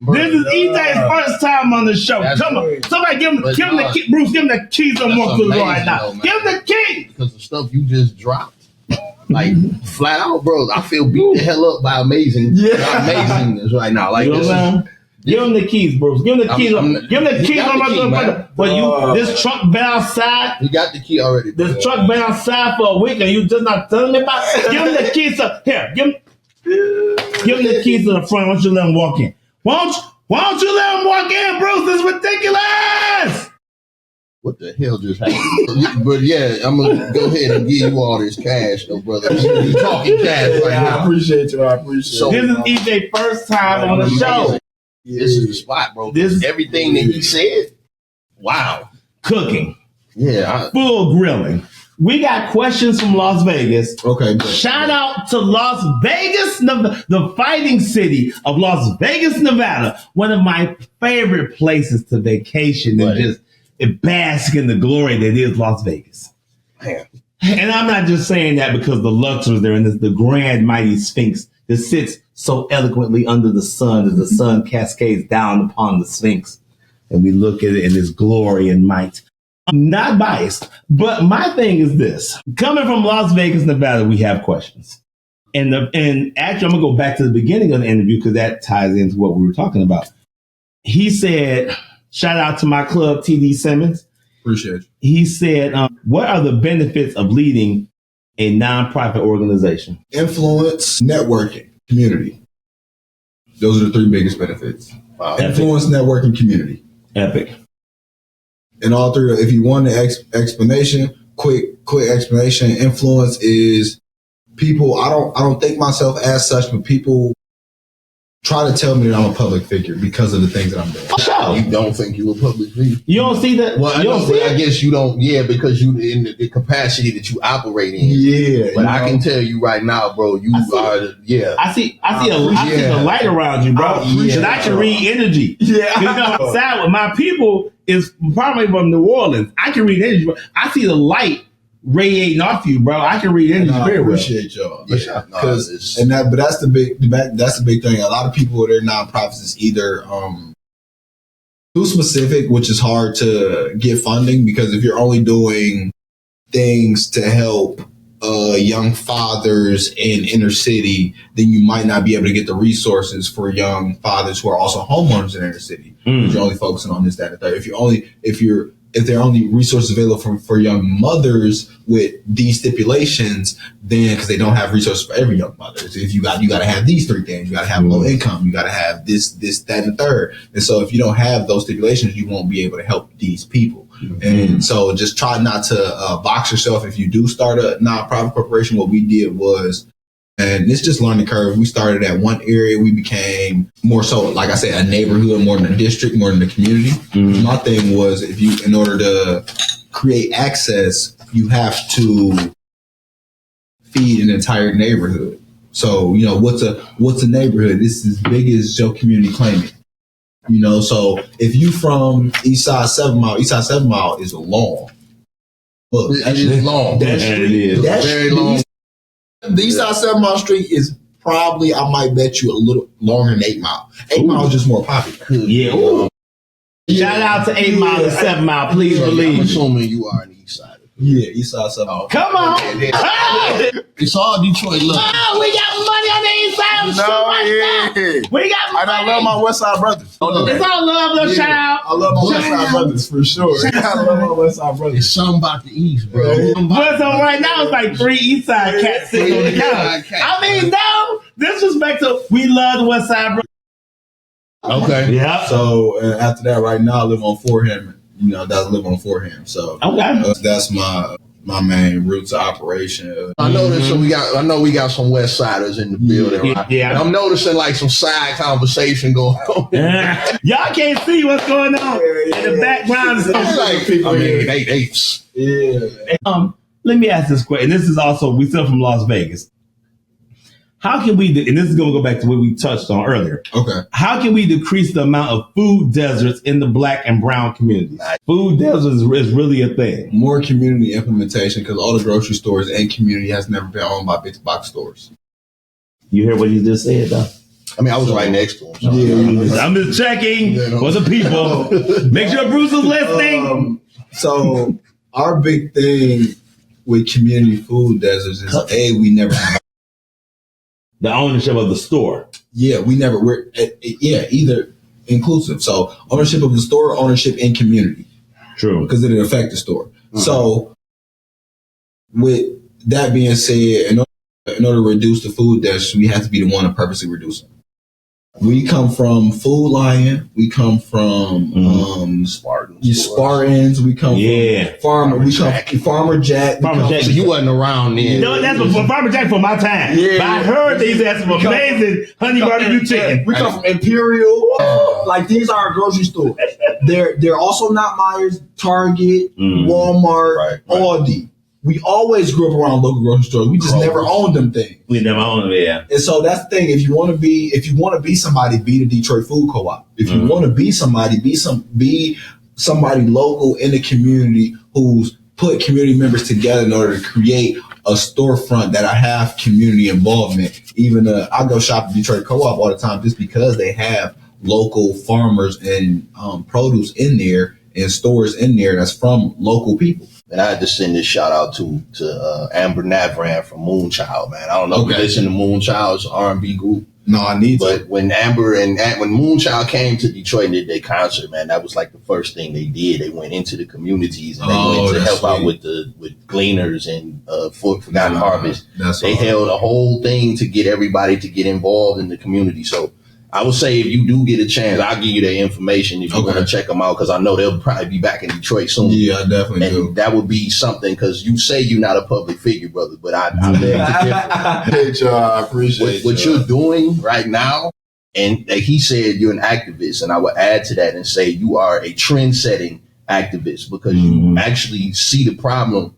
This is EJ's first time on the show. Come on. Somebody give him the key. Bruce, give him the keys on one to the right now. Give him the keys. Because the stuff you just dropped, like flat out, bro, I feel beat the hell up by amazingness right now. Like, give him the keys, Bruce. Give him the keys. Give him the keys on my. But this truck been outside. You got the key already. This truck been outside for a week, and you just not telling me about it. Give him the keys. Here, give him the keys to the front. Why don't you let him walk in? Why don't you let him walk in, Bruce? This is ridiculous. What the hell just happened? But yeah, I'm gonna go ahead and give you all this cash, though, brother. You talking cash right now. I appreciate you. This is EJ's first time on the show. This is the spot, bro. This is everything that he said. Wow. Cooking. Yeah. Full grilling. We got questions from Las Vegas. Okay. Shout out to Las Vegas, the fighting city of Las Vegas, Nevada. One of my favorite places to vacation and just bask in the glory that is Las Vegas. Man. And I'm not just saying that because the Luxor's there and the grand mighty Sphinx that sits so eloquently under the sun as the sun cascades down upon the Sphinx. And we look at it in its glory and might. I'm not biased, but my thing is this. Coming from Las Vegas, Nevada, we have questions. And actually, I'm going to go back to the beginning of the interview because that ties into what we were talking about. He said, shout out to my club, TD Simmons. Appreciate you. He said, what are the benefits of leading a nonprofit organization? Influence, networking, community. Those are the three biggest benefits. Wow. Influence, networking, community. Epic. And all three, if you want an explanation, quick explanation, influence is people, I don't think myself as such, but people try to tell me that I'm a public figure because of the things that I'm doing. Sure. You don't think you a public figure? You don't see that? Well, I guess you don't. Yeah, because you in the capacity that you operate in. Yeah, but I can tell you right now, bro. You are. Yeah. I see the light around you, bro. And I can read energy. Yeah. You know, side with my people is probably from New Orleans. I can read energy, bro. I see the light radiating off you, bro. I can read energy very well. I appreciate y'all. Yeah, but that's the big thing. A lot of people with their nonprofits is either too specific, which is hard to get funding because if you're only doing things to help young fathers in inner city, then you might not be able to get the resources for young fathers who are also homeowners in inner city. You're only focusing on this, that, and third. If there are only resources available for young mothers with these stipulations, then because they don't have resources for every young mother. So if you got to have these three things. You got to have low income. You got to have this, that, and the third. And so if you don't have those stipulations, you won't be able to help these people. And so just try not to box yourself. If you do start a nonprofit corporation, what we did was, and it's just learning curve. We started at one area. We became more so, like I said, a neighborhood, more than a district, more than a community. My thing was, in order to create access, you have to feed an entire neighborhood. So, what's a neighborhood? It's as big as your community claiming. So if you from Eastside 7 Mile, Eastside 7 Mile is long. Look, it is long. It is very long. The Eastside 7 Mile Street is probably, I might bet you, a little longer than 8 Mile. 8 Mile is just more popular. Yeah. Ooh. Shout out to 8 Mile and 7 Mile. Please believe. I'm assuming you are an Eastside. Yeah, Eastside 7 Mile. Come on. It's all Detroit love. Oh, we got money on the east side. We got money. And I love my West Side brothers. It's all love, though, child. I love my West Side brothers for sure. I love my West Side brothers. It's something about the East, bro. What's on right now? It's like 3 East Side cats sitting on the couch. I mean, no disrespect to we love the West Side brothers. Okay. Yeah. So after that, right now I live on Foreham. That's live on Foreham. So that's my main roots of operation. I noticed I know we got some West Siders in the building. Right? Yeah. And I'm noticing like some side conversation going on. Y'all can't see what's going on in the background. Let me ask this question. This is also, we still from Las Vegas. How can we, and this is going to go back to what we touched on earlier. Okay. How can we decrease the amount of food deserts in the Black and brown communities? Food deserts is really a thing. More community implementation because all the grocery stores and community has never been owned by big box stores. You hear what he just said, though? I mean, I was right next to him. So. Yeah, I'm just checking for the people. Make sure Bruce is listening. So our big thing with community food deserts is we never have the ownership of the store. Yeah, either inclusive. So ownership of the store, ownership in community. True. Because it'll affect the store. So with that being said, in order to reduce the food deserts, we have to be the one to purposely reduce them. We come from Food Lion. We come from Spartans. We come from Farmer Jack. So you wasn't around then. No, that's for Farmer Jack for my time. Yeah, but I heard these had some amazing honey barbecue chicken. We come from Imperial. Like these are our grocery stores. They're also not Myers, Target, Walmart, Aldi. We always grew up around local grocery stores. We just never owned them things. We never owned them, yeah. And so that's the thing. If you want to be somebody, be the Detroit Food Co-op. If you want to be somebody, be somebody local in the community who's put community members together in order to create a storefront that I have community involvement. Even I go shop at Detroit Co-op all the time just because they have local farmers and produce in there and stores in there that's from local people. And I had to send this shout out to Amber Navran from Moonchild, man. I don't know if you listen to Moonchild's R&B group. No, I need to. But when Amber and when Moonchild came to Detroit and did their concert, man, that was like the first thing they did. They went into the communities and they went to help out with gleaners and Forgotten Harvest. They held a whole thing to get everybody to get involved in the community. So I would say if you do get a chance, I'll give you their information if you want to check them out, because I know they'll probably be back in Detroit soon. Yeah, I definitely do. That would be something, because you say you're not a public figure, brother, but I beg to differ. Hey, y'all, I appreciate what you're doing right now. And he said you're an activist, and I would add to that and say you are a trend-setting activist, because you actually see the problem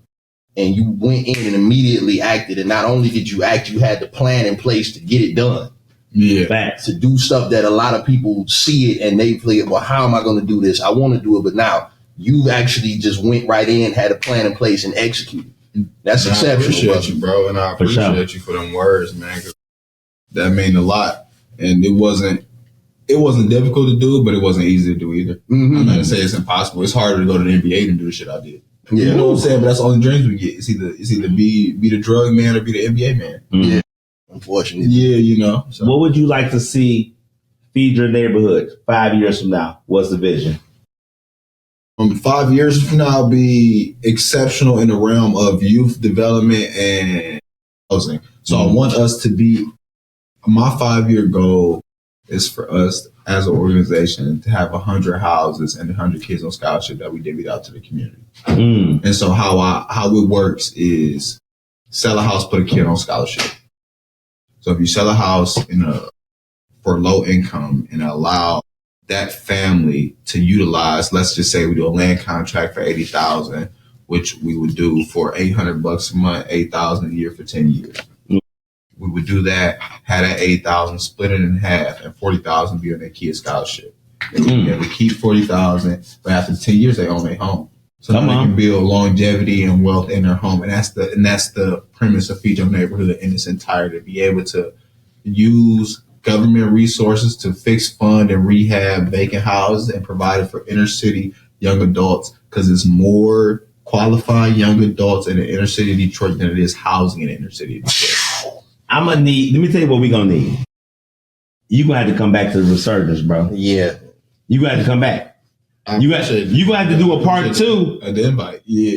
and you went in and immediately acted. And not only did you act, you had the plan in place to get it done. Yeah. To do stuff that a lot of people see it and they feel, well, how am I going to do this? I want to do it. But now you actually just went right in, had a plan in place and executed. That's exceptional. I appreciate you, bro. And I appreciate you for them words, man. 'Cause that mean a lot. And it wasn't difficult to do, but it wasn't easy to do either. I'm not going to say it's impossible. It's harder to go to the NBA than do the shit I did. Yeah. You know what I'm saying? But that's the only dreams we get. It's either be the drug man or be the NBA man. Yeah. Unfortunately. Yeah, you know. So. What would you like to see feed your neighborhood 5 years from now? What's the vision? 5 years from now, I'll be exceptional in the realm of youth development and housing. So I want us to be, my 5-year goal is for us as an organization to have 100 houses and 100 kids on scholarship that we divvied out to the community. And so how it works is sell a house, put a kid on scholarship. So if you sell a house for low income and allow that family to utilize, let's just say we do a land contract for $80,000, which we would do for $800 a month, $8,000 a year for 10 years. We would do that, have that $8,000, split it in half, and $40,000 be on their kid's scholarship. They would keep $40,000, but after 10 years they own their home. So now they can build longevity and wealth in their home. And that's the premise of Feed Your Neighborhood in its entirety, to be able to use government resources to fix, fund, and rehab vacant houses and provide it for inner city young adults, because it's more qualified young adults in the inner city of Detroit than it is housing in the inner city of Detroit. Let me tell you what we're going to need. You're going to have to come back to the resurgence, bro. Yeah. You're going to have to come back. You going to have to do a part 2. The invite. Yeah.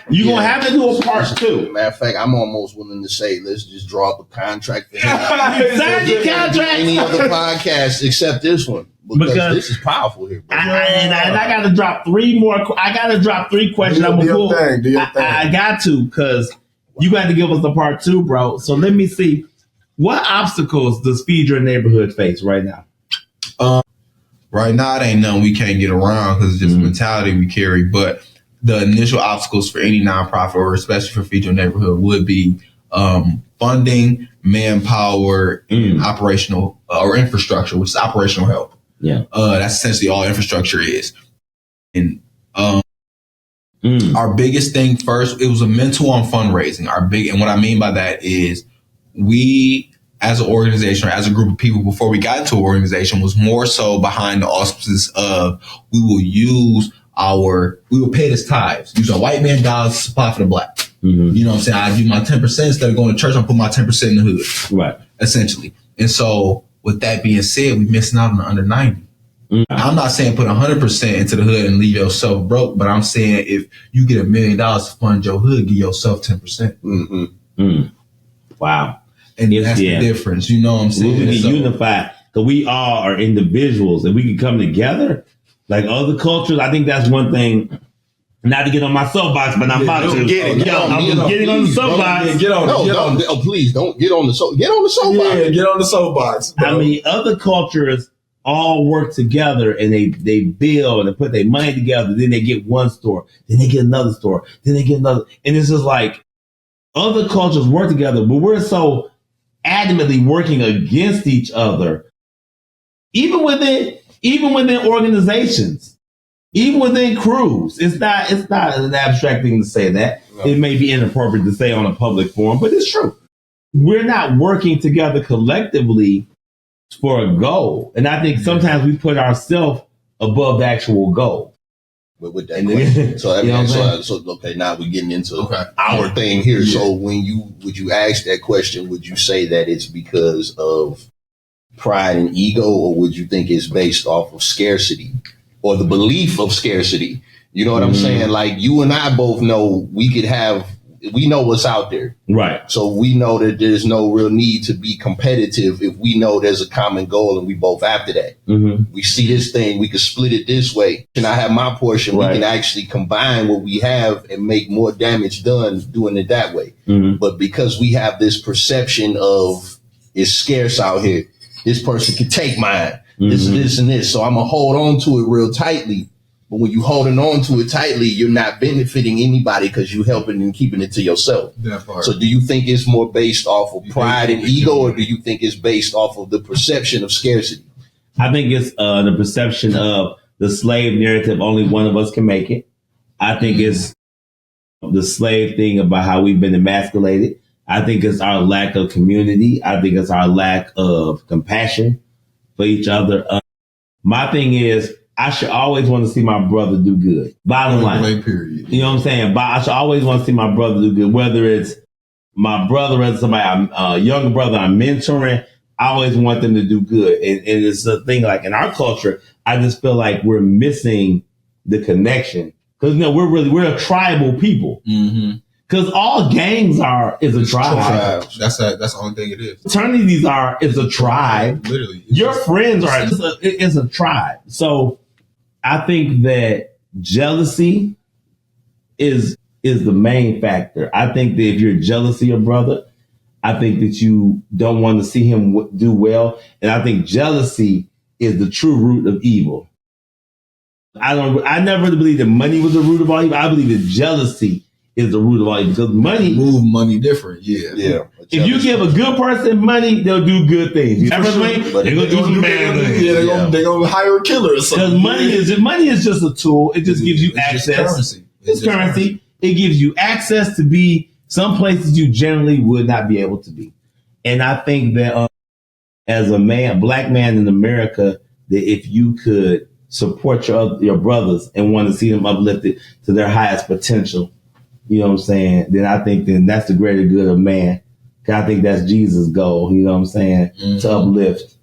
You're going to have to do a part 2. Matter of fact, I'm almost willing to say, let's just draw up a contract for him. Sign your contract. Any other podcast except this one. Because this is powerful here, bro. I got to drop 3 more. I got to drop 3 questions. I'm Do your thing. I got to, because you got to give us the part 2, bro. So let me see. What obstacles does Feed Your Neighborhood face right now? Right now, it ain't nothing we can't get around, because it's just a mentality we carry. But the initial obstacles for any nonprofit, or especially for Feed Your Neighborhood, would be funding, manpower, and operational or infrastructure, which is operational help. Yeah, that's essentially all infrastructure is. And our biggest thing first, it was a mental on fundraising. And what I mean by that is we, as an organization or as a group of people, before we got into an organization, was more so behind the auspices of we will pay this tithes, use a white man dollars to supply for the black. You know what I'm saying? I do my 10% instead of going to church. I put my 10% in the hood, right? Essentially. And so, with that being said, we missing out on the under 90. I'm not saying put 100% into the hood and leave yourself broke, but I'm saying if you get $1 million to fund your hood, give yourself 10%. Wow. And that's the difference. You know what I'm saying? We can unify, because we all are individuals, and we can come together like other cultures. I think that's one thing. Not to get on my soapbox, but I'm about to. I'm getting on the soapbox. Please don't get on the soapbox. Get on the soapbox. Yeah, get on the soapbox. Bro. I mean, other cultures all work together, and they build and put their money together. Then they get one store, then they get another store, then they get another, and it's just like other cultures work together, but we're so adamantly working against each other, even within organizations. Even within crews, it's not an abstract thing to say that. No. It may be inappropriate to say on a public forum, but it's true. We're not working together collectively for a goal. And I think sometimes we put ourselves above the actual goal. With that question. So, I mean, so okay, now we're getting into our thing here. Yeah. So would you ask that question, would you say that it's because of pride and ego, or would you think it's based off of scarcity or the belief of scarcity? You know what I'm saying? Like, you and I both know we know what's out there. Right. So we know that there's no real need to be competitive if we know there's a common goal and we both after that. Mm-hmm. We see this thing, we could split it this way. And I have my portion. Right. We can actually combine what we have and make more damage done doing it that way. Mm-hmm. But because we have this perception of it's scarce out here, this person can take mine, this and this. So I'm going to hold on to it real tightly. But when you're holding on to it tightly, you're not benefiting anybody because you're helping and keeping it to yourself. That part. So do you think it's more based off of pride and ego, or do you think it's based off of the perception of scarcity? I think it's the perception of the slave narrative, only one of us can make it. I think it's the slave thing about how we've been emasculated. I think it's our lack of community. I think it's our lack of compassion for each other. My thing is, I should always want to see my brother do good. Bottom line. Period. You know what I'm saying? But I should always want to see my brother do good, whether it's my brother or somebody, a younger brother I'm mentoring. I always want them to do good. And it's a thing like in our culture, I just feel like we're missing the connection. Because we're a tribal people. Mm-hmm. Because all gangs is a tribe. That's the only thing it is. Fraternities is a tribe. Literally. Your friends it's a tribe. So I think that jealousy is the main factor. I think that if you're jealous of your brother, I think that you don't want to see him do well. And I think jealousy is the true root of evil. I never really believed that money was the root of all evil. I believe that jealousy is the root of all evil, because money move money different. Yeah. If you give a good person money, they'll do good things. They're gonna do some bad things. Yeah, they're gonna hire a killer or something. Because money is just a tool. It just gives you access. It's currency. It gives you access to be some places you generally would not be able to be. And I think that as a black man in America, that if you could support your brothers and want to see them uplifted to their highest potential, you know what I'm saying, then I think that's the greater good of man. I think that's Jesus' goal, you know what I'm saying, to uplift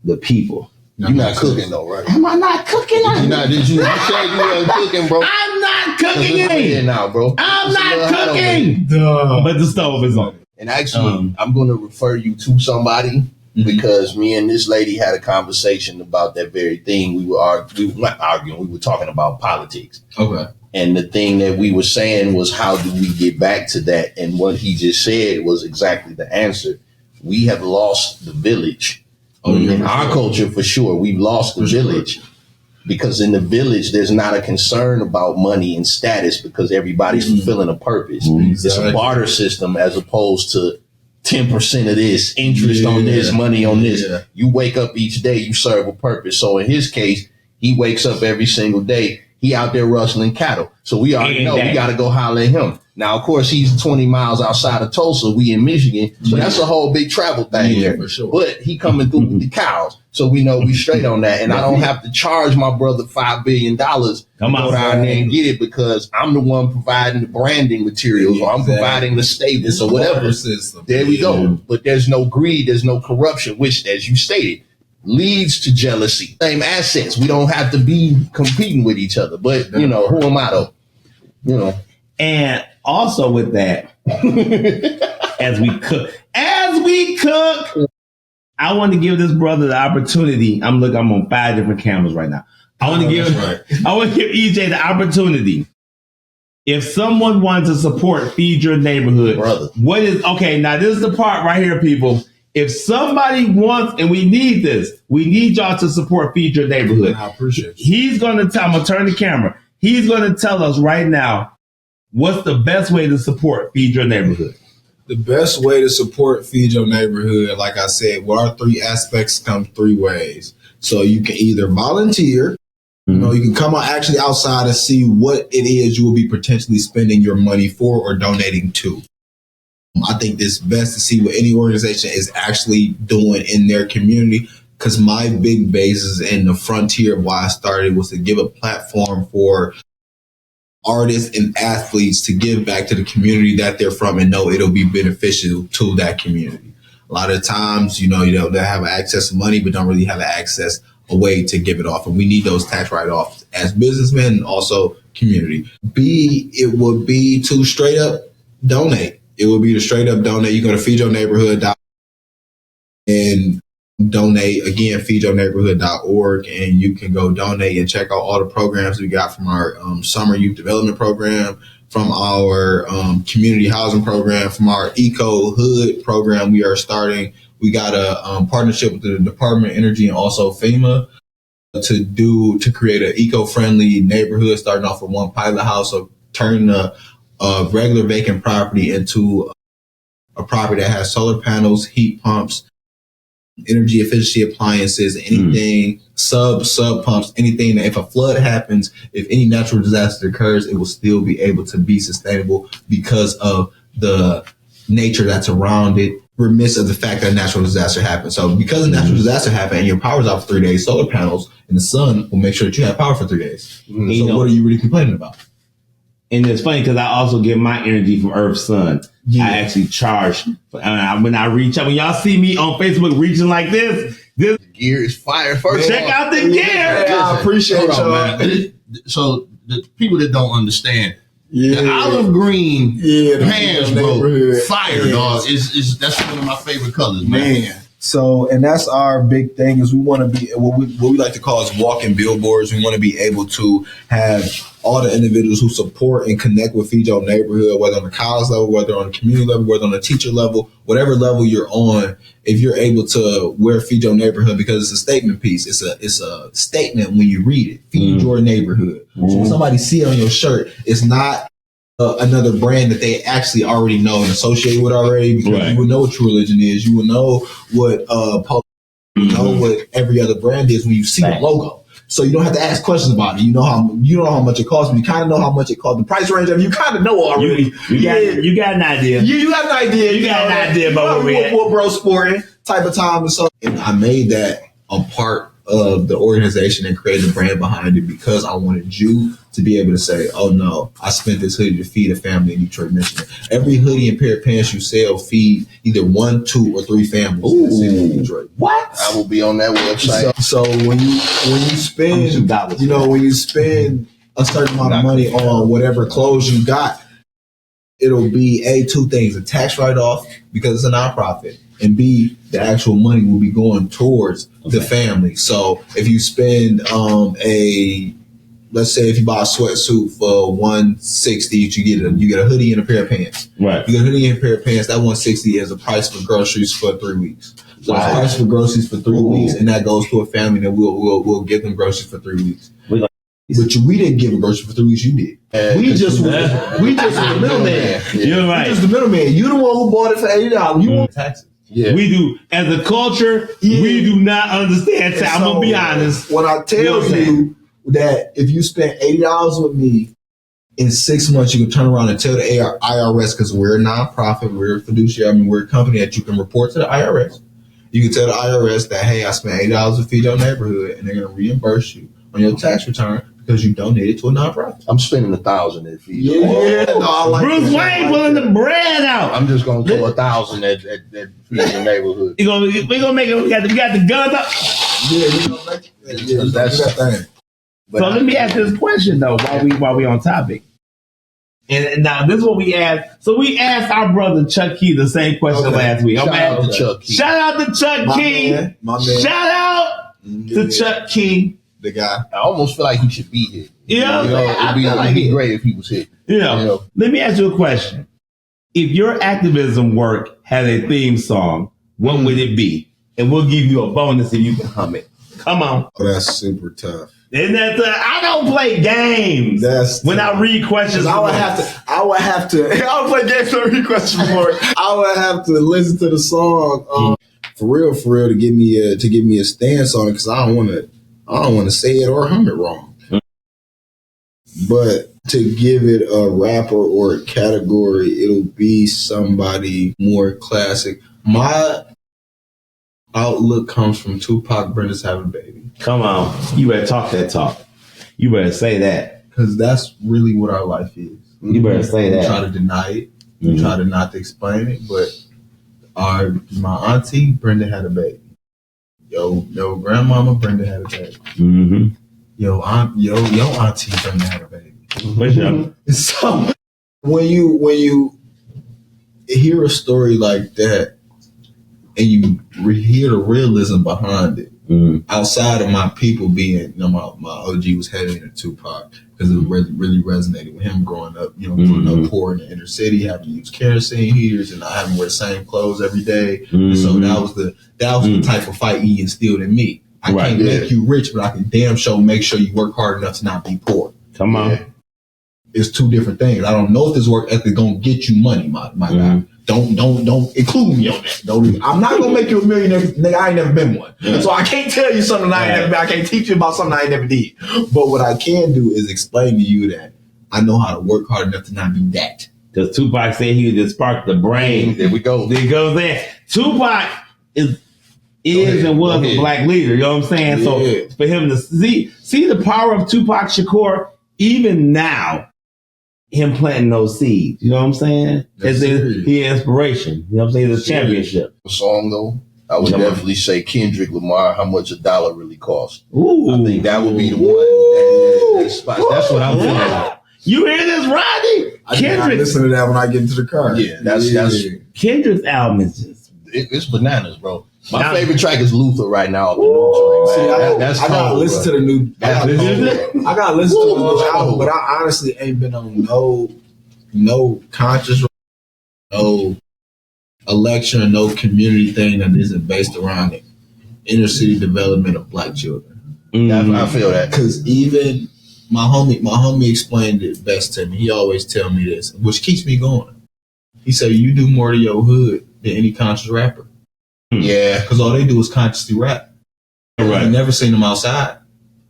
the people. You're not cooking though, right? Am I not cooking? You said you weren't cooking, bro. I'm not cooking now, bro. I'm not cooking. But the stove is on. And actually, I'm going to refer you to somebody because me and this lady had a conversation about that very thing. We were not arguing. We were talking about politics. Okay. And the thing that we were saying was, how do we get back to that? And what he just said was exactly the answer. We have lost the village. In our culture, for sure, we've lost the village. Because in the village, there's not a concern about money and status because everybody's fulfilling a purpose. It's a barter system as opposed to 10% of this, interest on this, money on this. Yeah. You wake up each day, you serve a purpose. So in his case, he wakes up every single day. He out there rustling cattle. So we already know we got to go holler at him. Now, of course, he's 20 miles outside of Tulsa. We in Michigan. So that's a whole big travel thing there. For sure. But he coming through with the cows. So we know we straight on that. And I don't have to charge my brother $5 billion to go down there and get it because I'm the one providing the branding materials or I'm providing the stables or whatever. There we go. But there's no greed. There's no corruption, which, as you stated, leads to jealousy. Same assets. We don't have to be competing with each other. But, who am I though? And also with that, as we cook, I want to give this brother the opportunity. I'm on 5 different cameras right now. I want to give EJ the opportunity. If someone wants to support Feed Your Neighborhood, brother, now this is the part right here, people. If somebody wants, and we need y'all to support Feed Your Neighborhood. I appreciate it. I'm going to turn the camera. He's going to tell us right now, what's the best way to support Feed Your Neighborhood? The best way to support Feed Your Neighborhood, like I said, our 3 aspects come 3 ways. So you can either volunteer, You know, you can come out actually outside and see what it is you will be potentially spending your money for or donating to. I think it's best to see what any organization is actually doing in their community, because my big basis and the frontier of why I started was to give a platform for artists and athletes to give back to the community that they're from and know it'll be beneficial to that community. A lot of times, they have access to money, but don't really have access a way to give it off. And we need those tax write-offs as businessmen and also community. It would be to straight up donate. It would be to straight up donate. You go to feedyourneighborhood and donate. Again, feedyourneighborhood.org, and you can go donate and check out all the programs we got from our summer youth development program, from our community housing program, from our eco hood program we are starting. We got a partnership with the Department of Energy and also FEMA to create an eco-friendly neighborhood, starting off with one pilot house of turning a regular vacant property into a property that has solar panels, heat pumps, energy efficiency appliances, anything, sub pumps, anything that if a flood happens, if any natural disaster occurs, it will still be able to be sustainable because of the nature that's around it, remiss of the fact that a natural disaster happens. So because a natural disaster happened and your power's out for 3 days, solar panels and the sun will make sure that you have power for 3 days. So what are you really complaining about? And it's funny because I also get my energy from Earth Sun. Yeah. I actually charge when I reach out. When y'all see me on Facebook reaching like this gear is fire. First, check out the gear. I appreciate y'all. Man. So the people that don't understand, the olive green pants, bro, fire, dog. That's one of my favorite colors, man. So, and that's our big thing is we want to be what we like to call is walking billboards. We want to be able to have all the individuals who support and connect with Feed Your Neighborhood, whether on the college level, whether on the community level, whether on the teacher level, whatever level you're on, if you're able to wear Feed Your Neighborhood, because it's a statement piece. It's a statement when you read it. Feed your neighborhood. So when somebody see it on your shirt, it's not another brand that they actually already know and associate with already, because you will know what True Religion is. You will know what what every other brand is when you see the logo. So you don't have to ask questions about it. You know how much it costs. You kind of know how much it costs. The price range of it, you kind of know already. You got an idea. You got an idea. You got an idea about what bro sporting type of time and so. And I made that a part of the organization and created a brand behind it because I wanted you to be able to say, oh no, I spent this hoodie to feed a family in Detroit, Michigan. Every hoodie and pair of pants you sell feed either 1, 2, or 3 families in Detroit. What? I will be on that website. So when you spend, when you spend a certain amount of money on whatever clothes you got, it'll be 2 things: a tax write-off because it's a nonprofit, and B, the actual money will be going towards the family. So if you spend let's say if you buy a sweatsuit for $160, you get a hoodie and a pair of pants. Right. You get a hoodie and a pair of pants. That $160 is the price for groceries for 3 weeks. So the price for groceries for 3 weeks, and that goes to a family that we'll give them groceries for 3 weeks. But we didn't give them groceries for 3 weeks. You did. We just were the middleman. You're right. We just the middleman. You the one who bought it for $80. You want taxes. Yeah. We do. As a culture, we do not understand tax. I'm going to be honest. When I tell you that if you spend $80 with me, in 6 months, you can turn around and tell the IRS, because we're a nonprofit, we're a fiduciary, we're a company that you can report to the IRS. You can tell the IRS that, hey, I spent $80 to Feed Your Neighborhood, and they're going to reimburse you on your tax return because you donated to a nonprofit. I'm spending $1,000 at Feed Your Neighborhood. I like Bruce Wayne pulling the bread out. I'm just going to throw $1,000 at Feed Your Neighborhood. We're gonna make it. We got the guns up. Yeah, we're going to make it. That's that thing. So let me ask this question though, while we on topic. And now this is what we asked. So we asked our brother Chuck Key the same question last week. Shout out to Chuck Key. Shout out to Chuck Key. My man. Shout out to Chuck Key. The guy. I almost feel like he should be here. Yeah, it'd be great if he was here. Yeah. Let me ask you a question. If your activism work had a theme song, what would it be? And we'll give you a bonus if you can hum it. Come on. Oh, that's super tough. Isn't that I don't play games. When I read questions. I would have to. I don't play games when I read questions for it. I would have to listen to the song for real to give me a stance on it, because I don't want to say it or hum it wrong. But to give it a rapper or a category, it'll be somebody more classic. My outlook comes from Tupac, Brenda's Having a Baby. Come on. You better talk that talk. You better say that. Because that's really what our life is. You better say that. We try to deny it. We try to not to explain it. But my auntie, Brenda had a baby. Yo, grandmama, Brenda had a baby. Mm-hmm. Yo, auntie, Brenda had a baby. Mm-hmm. So when you hear a story like that and you hear the realism behind it, outside of my people being, my OG was heavy into Tupac because it really resonated with him growing up, growing up poor in the inner city, having to use kerosene heaters and not having to wear the same clothes every day. And so that was the type of fight he instilled in me. I can't make you rich, but I can damn sure make sure you work hard enough to not be poor. Come on. Yeah. It's two different things. I don't know if this work ethic gonna get you money, my guy. Don't include me on that. I'm not gonna make you a millionaire, nigga. I ain't never been one, so I can't tell you something I ain't never been. I can't teach you about something I ain't never did. But what I can do is explain to you that I know how to work hard enough to not be that. Because Tupac said he would just spark the brain. There we go. There goes there. Tupac is and was a black leader. You know what I'm saying? Yeah. So for him to see the power of Tupac Shakur, even now, him planting those seeds. You know what I'm saying? It's the inspiration. You know what I'm saying? It's a championship. A song though, I would definitely say Kendrick Lamar, How Much a Dollar Really Costs. Ooh. I think that would be the one that spots. That's what I'm feeling like. You hear this, Rodney? I listen to that when I get into the car. Yeah, that's Kendrick's album is just it's bananas, bro. My favorite track is Luther right now. The new joint, man. I gotta listen to the new. I gotta listen to the new album, but I honestly ain't been on no conscious, no election, no community thing that isn't based around the inner city development of black children. I feel that because even my homie explained it best to me. He always tell me this, which keeps me going. He said, "You do more to your hood than any conscious rapper." Yeah, because all they do is consciously rap. Right. I ain't never seen them outside.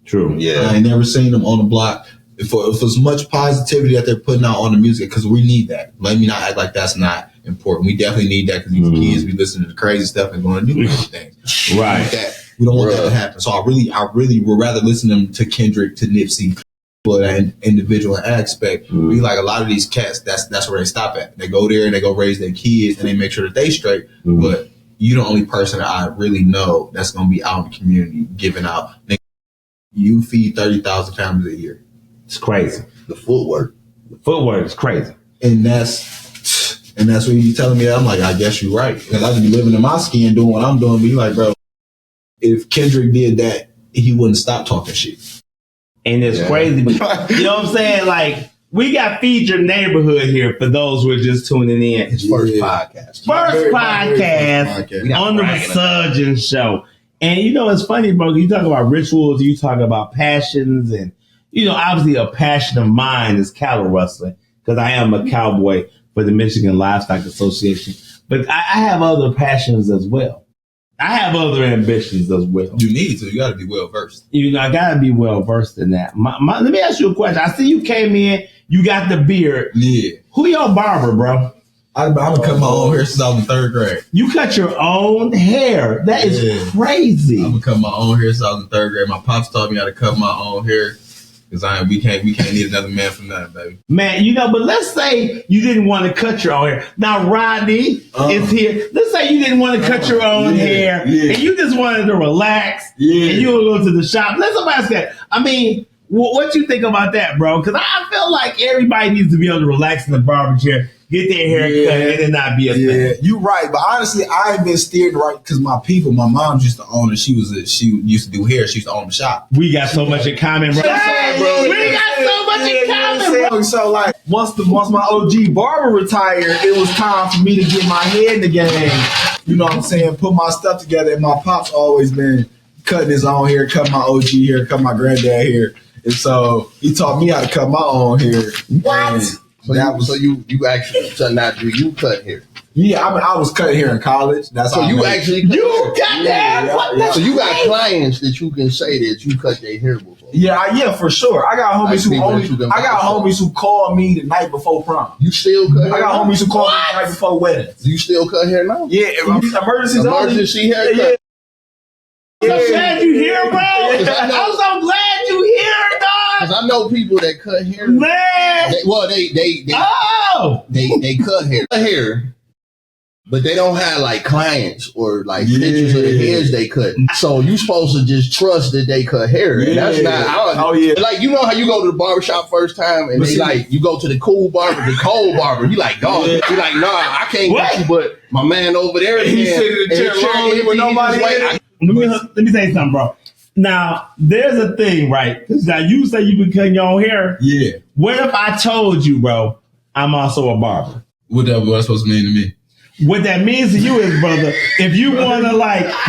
True. Yeah, I ain't never seen them on the block. If as much positivity that they're putting out on the music, because we need that. Let me not act like that's not important. We definitely need that because these kids be listening to crazy stuff and going to do anything. Right. We don't want that to happen. So I really would rather listen to Kendrick, to Nipsey, but an individual aspect. Be like a lot of these cats. That's where they stop at. They go there and they go raise their kids and they make sure that they straight. But you're the only person that I really know that's going to be out in the community giving out. You feed 30,000 families a year. It's crazy. The footwork is crazy. And that's what you telling me. I'm like, I guess you're right. Because I just be living in my skin doing what I'm doing. Be like, bro, if Kendrick did that, he wouldn't stop talking shit. And it's crazy. But, you know what I'm saying? Like, we got Feed Your Neighborhood here for those who are just tuning in. His first podcast. First podcast on the Resurgence Show. And it's funny, bro. You talk about rituals, you talk about passions, and obviously a passion of mine is cattle rustling because I am a cowboy for the Michigan Livestock Association. But I have other passions as well. I have other ambitions as well. You need to. You got to be well versed. I got to be well versed in that. Let me ask you a question. I see you came in. You got the beard. Yeah. Who your barber, bro? I've been cutting my own hair since I was in 3rd grade. You cut your own hair. That is crazy. I've been cutting my own hair since I was in 3rd grade. My pops taught me how to cut my own hair. Because we can't need another man for nothing, baby. Man, but let's say you didn't want to cut your own hair. Now, Rodney is here. Let's say you didn't want to cut your own hair and you just wanted to relax and you would go to the shop. Let somebody ask that. I mean, what you think about that, bro? Because I feel like everybody needs to be able to relax in the barber chair, get their hair cut, and it not be a thing. You're right. But honestly, I ain't been steered right because my mom used to own it. She used to do hair. She used to own the shop. We got so much in common, bro. We got so much in common, bro. So like once my OG barber retired, it was time for me to get my head in the game. You know what I'm saying? Put my stuff together. And my pop's always been cutting his own hair, cut my OG hair, cut my granddad hair. And so he taught me how to cut my own hair. What? So you actually you cut hair? Yeah, I was cutting hair in college. That's so you actually cut cut hair. So you got clients that you can say that you cut their hair before. Yeah, for sure. I got homies who call me the night before prom. You still cut hair? I got homies who call me the night before weddings. Do you still cut hair now? Yeah, emergency haircut. Yeah. I'm so glad you here, bro. I'm so glad you here, dog. Because I know people that cut hair. Man. They cut hair. But they don't have like clients or like pictures of the hairs they cut. So you supposed to just trust that they cut hair. And that's not like, you know how you go to the barbershop first time and they like, you go to the cool barber, the cold barber. You like, dog. You like, nah, I can't get you, but my man over there. He sitting in the chair long with nobody in it. Let me say something, bro. Now, there's a thing, right? Because now you say you've been cutting your own hair. Yeah. What if I told you, bro, I'm also a barber? What that was supposed to mean to me? What that means to you is, brother, if you want to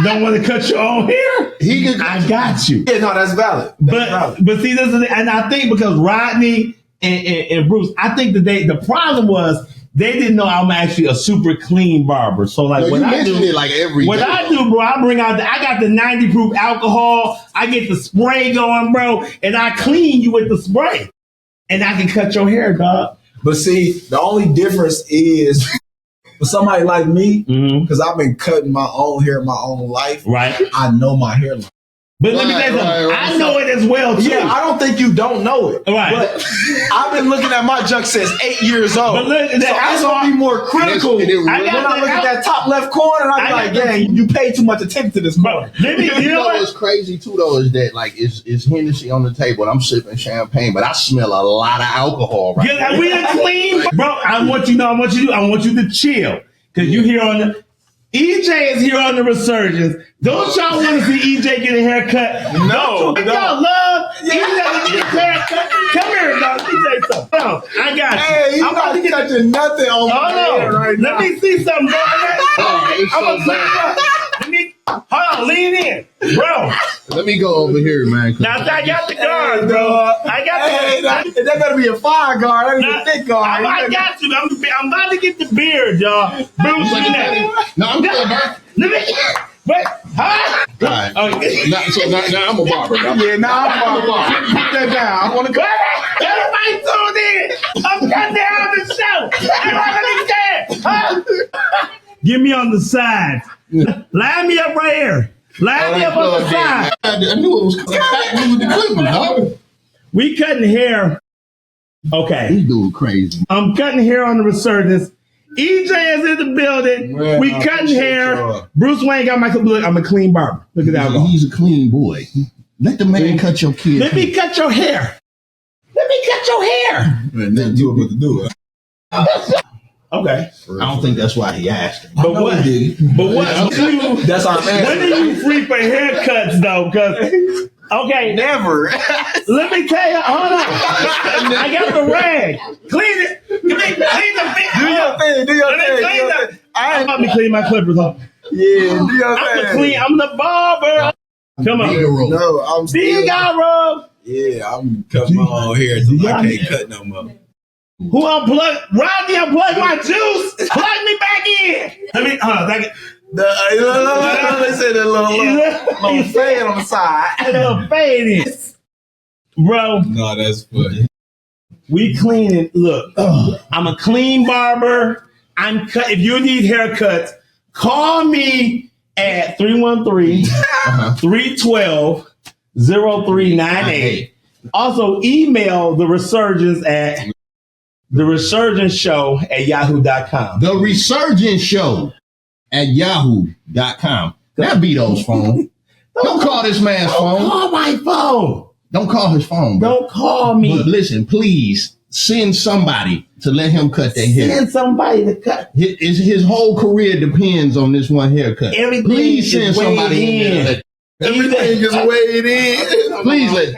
don't want to cut your own hair, I got you. Yeah, no, that's valid. But see, this is, and I think because Rodney and Bruce, I think that the problem was they didn't know I'm actually a super clean barber. So like what I do, I do, bro, I got the 90 proof alcohol, I get the spray going, bro, and I clean you with the spray, and I can cut your hair, dog. But see, the only difference is. For somebody like me, because I've been cutting my own hair my own life, right? I know my hairline. But let me tell you something. I know it as well, too. Yeah, I don't think you don't know it. Right. But I've been looking at my junk since 8 years old. But look, so that's going to be more critical. When I look at that top left corner, I'm like, dang, you pay too much attention to this corner. You know what's crazy, too, though, is that, like, it's Hennessy on the table, and I'm sipping champagne, but I smell a lot of alcohol right now. We are clean. Bro, I want you to chill. Because you here on the... EJ is here on the Resurgence. Don't y'all want to see EJ get a haircut? No. Y'all love EJ to get a haircut? Come here, dog. Let me say something. No, I got you. Hey, he's not touching nothing on my hair right now. Let me see something, bro. Hold on, lean in. Bro. Let me go over here, man. Now, I got the guard, bro. I got that better be a fire guard. That ain't a thick guard. I got you. I'm about to get the beard, y'all. Bruce, look at that. No, I'm good, bro. Let me... But, huh? All right. Now I'm a barber. Yeah, now I'm a barber. Put that down. I want to go. Everybody tuned in. I'm cutting down the show. Everybody understand? Huh? Get me on the side. Line me up right here. Line me up on the side. I knew it was with the Clippers, dog. We cutting hair. Okay. This dude crazy. I'm cutting hair on the Resurgence. EJ is in the building. Man, we cutting hair. Bruce Wayne got my look. I'm a clean barber. Look at that. He's a clean boy. Let the man cut your kid. Let me cut your hair. Let me cut your hair. Man, nothing to it but to do it. Okay. I don't think that's why he asked him. But what? That's our man. When are you free for haircuts though? Because okay, never. Let me tell you. Hold on. I got the rag. Clean it. Clean the bit. Do your thing. I'm about to clean my clippers off. Yeah, do your thing. I'm the barber. Come on. No, I'm still. Rub. Yeah, I'm cutting my own hair until I can't cut no more. Who unplugged? Rodney unplugged my juice. Plug me back in. Let me. They said a little fade on the side. A little fade in. Bro. No, that's funny. We cleaning. Look, I'm a clean barber. If you need haircuts, call me at 313-312-0398. Also, email the Resurgence at theresurgenceshow@yahoo.com. The Resurgence Show at yahoo.com. That be those phone. Don't call this man's phone. Don't call my phone. Don't call his phone, bro. Don't call me. But listen, please send somebody to let him cut their hair. Send somebody to cut. His whole career depends on this one haircut. Everything please send somebody in. Everything is weighed in. Please let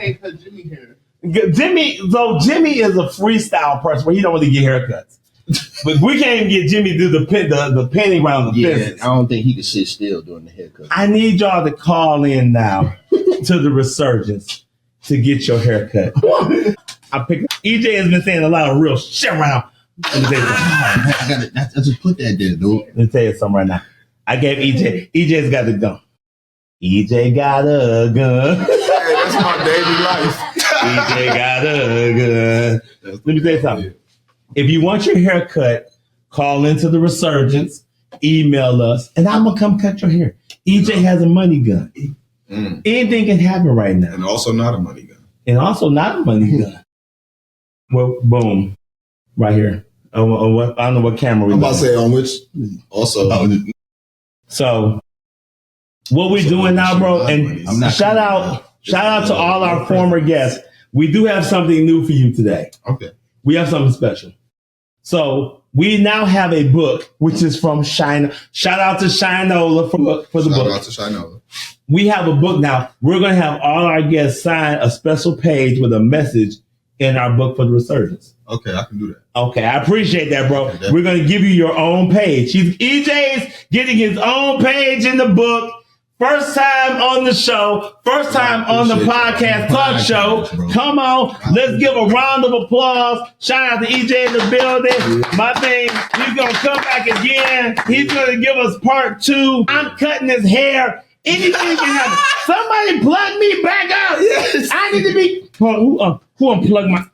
Jimmy is a freestyle person where he don't really get haircuts. But we can't even get Jimmy to do the penny round of business. I don't think he can sit still during the haircut. I need y'all to call in now to the Resurgence to get your haircut. EJ has been saying a lot of real shit around. I just put that there, dude. Let me tell you something right now. I gave EJ's got the gun. EJ got a gun. That's my daily life. EJ got a gun. Let me tell you something. If you want your hair cut, call into the Resurgence, email us, and I'm going to come cut your hair. EJ has a money gun. Anything can happen right now. And also not a money gun. And also not a money gun. Well, boom. Right here. I don't know what camera we're I'm about to say on which also. So what we're doing now, bro, and shout out to all our former guests. We do have something new for you today. Okay. We have something special. So we now have a book, which is from Shine. Shout out to Shinola for the book. Shout out to Shinola. We have a book now. We're going to have all our guests sign a special page with a message in our book for the Resurgence. Okay, I can do that. Okay, I appreciate that, bro. Okay, we're going to give you your own page. EJ's getting his own page in the book. First time on the show. First time on the podcast talk show. Come on. Let's give a round of applause. Shout out to EJ in the building. My thing, he's going to come back again. He's going to give us part 2. I'm cutting his hair. Anything can happen. Somebody plug me back out. Yes. I need to be... Who unplugged my...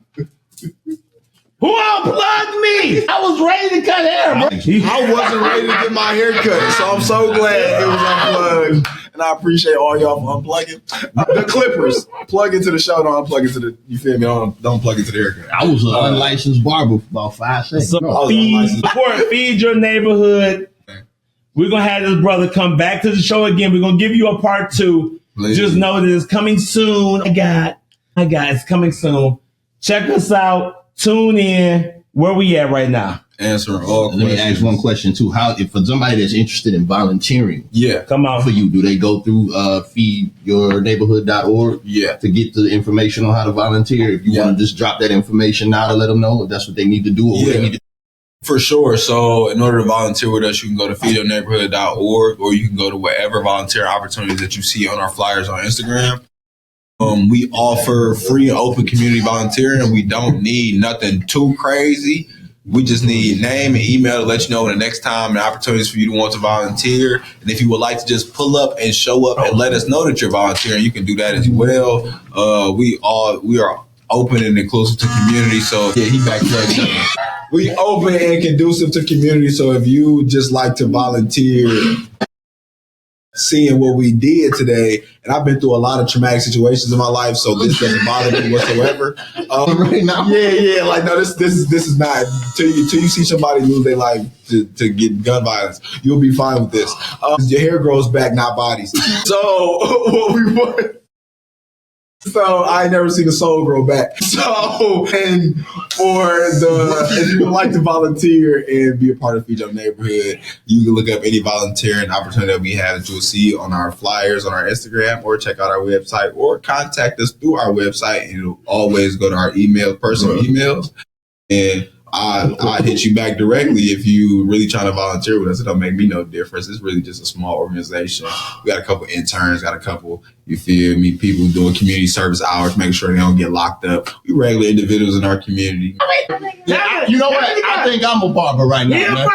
Who unplugged me? I was ready to cut hair, bro. I wasn't ready to get my hair cut, so I'm so glad it was unplugged. And I appreciate all y'all for unplugging. The clippers, plug into the show, don't unplug into the, you feel me? Don't plug into the haircut. I was an unlicensed barber for about 5 seconds. So feed your neighborhood. We're going to have this brother come back to the show again. We're going to give you a part 2. Please. Just know that it's coming soon. My God, it's coming soon. Check us out. Tune in. Where we at right now? Answering all questions. Let me ask one question too. How, if for somebody that's interested in volunteering, come on for you, do they go through feedyourneighborhood.org to get the information on how to volunteer? If you want to just drop that information now to let them know if that's what they need to do or what they need to do. For sure. So in order to volunteer with us, you can go to feedyourneighborhood.org or you can go to whatever volunteer opportunities that you see on our flyers on Instagram. We offer free and open community volunteering, and we don't need nothing too crazy. We just need name and email to let you know when the next time and opportunities for you to want to volunteer. And if you would like to just pull up and show up and let us know that you're volunteering, you can do that as well. We are open and inclusive to community. So yeah, he back there. We open and conducive to community. So if you just like to volunteer, seeing what we did today, and I've been through a lot of traumatic situations in my life, so this doesn't bother me whatsoever. Right now, like no, this is not till you see somebody lose their life to get gun violence. You'll be fine with this. Your hair grows back, not bodies. So what we want. So I ain't never seen a soul grow back. So, and if you would like to volunteer and be a part of Feed Your Neighborhood, you can look up any volunteering opportunity that we have that you'll see on our flyers on our Instagram, or check out our website, or contact us through our website. And it'll always go to our personal emails. And I'd hit you back directly if you really trying to volunteer with us. It don't make me no difference. It's really just a small organization. We got a couple interns, got a couple, you feel me, people doing community service hours, making sure they don't get locked up. We regular individuals in our community. You know what? I think I'm a barber right now, man.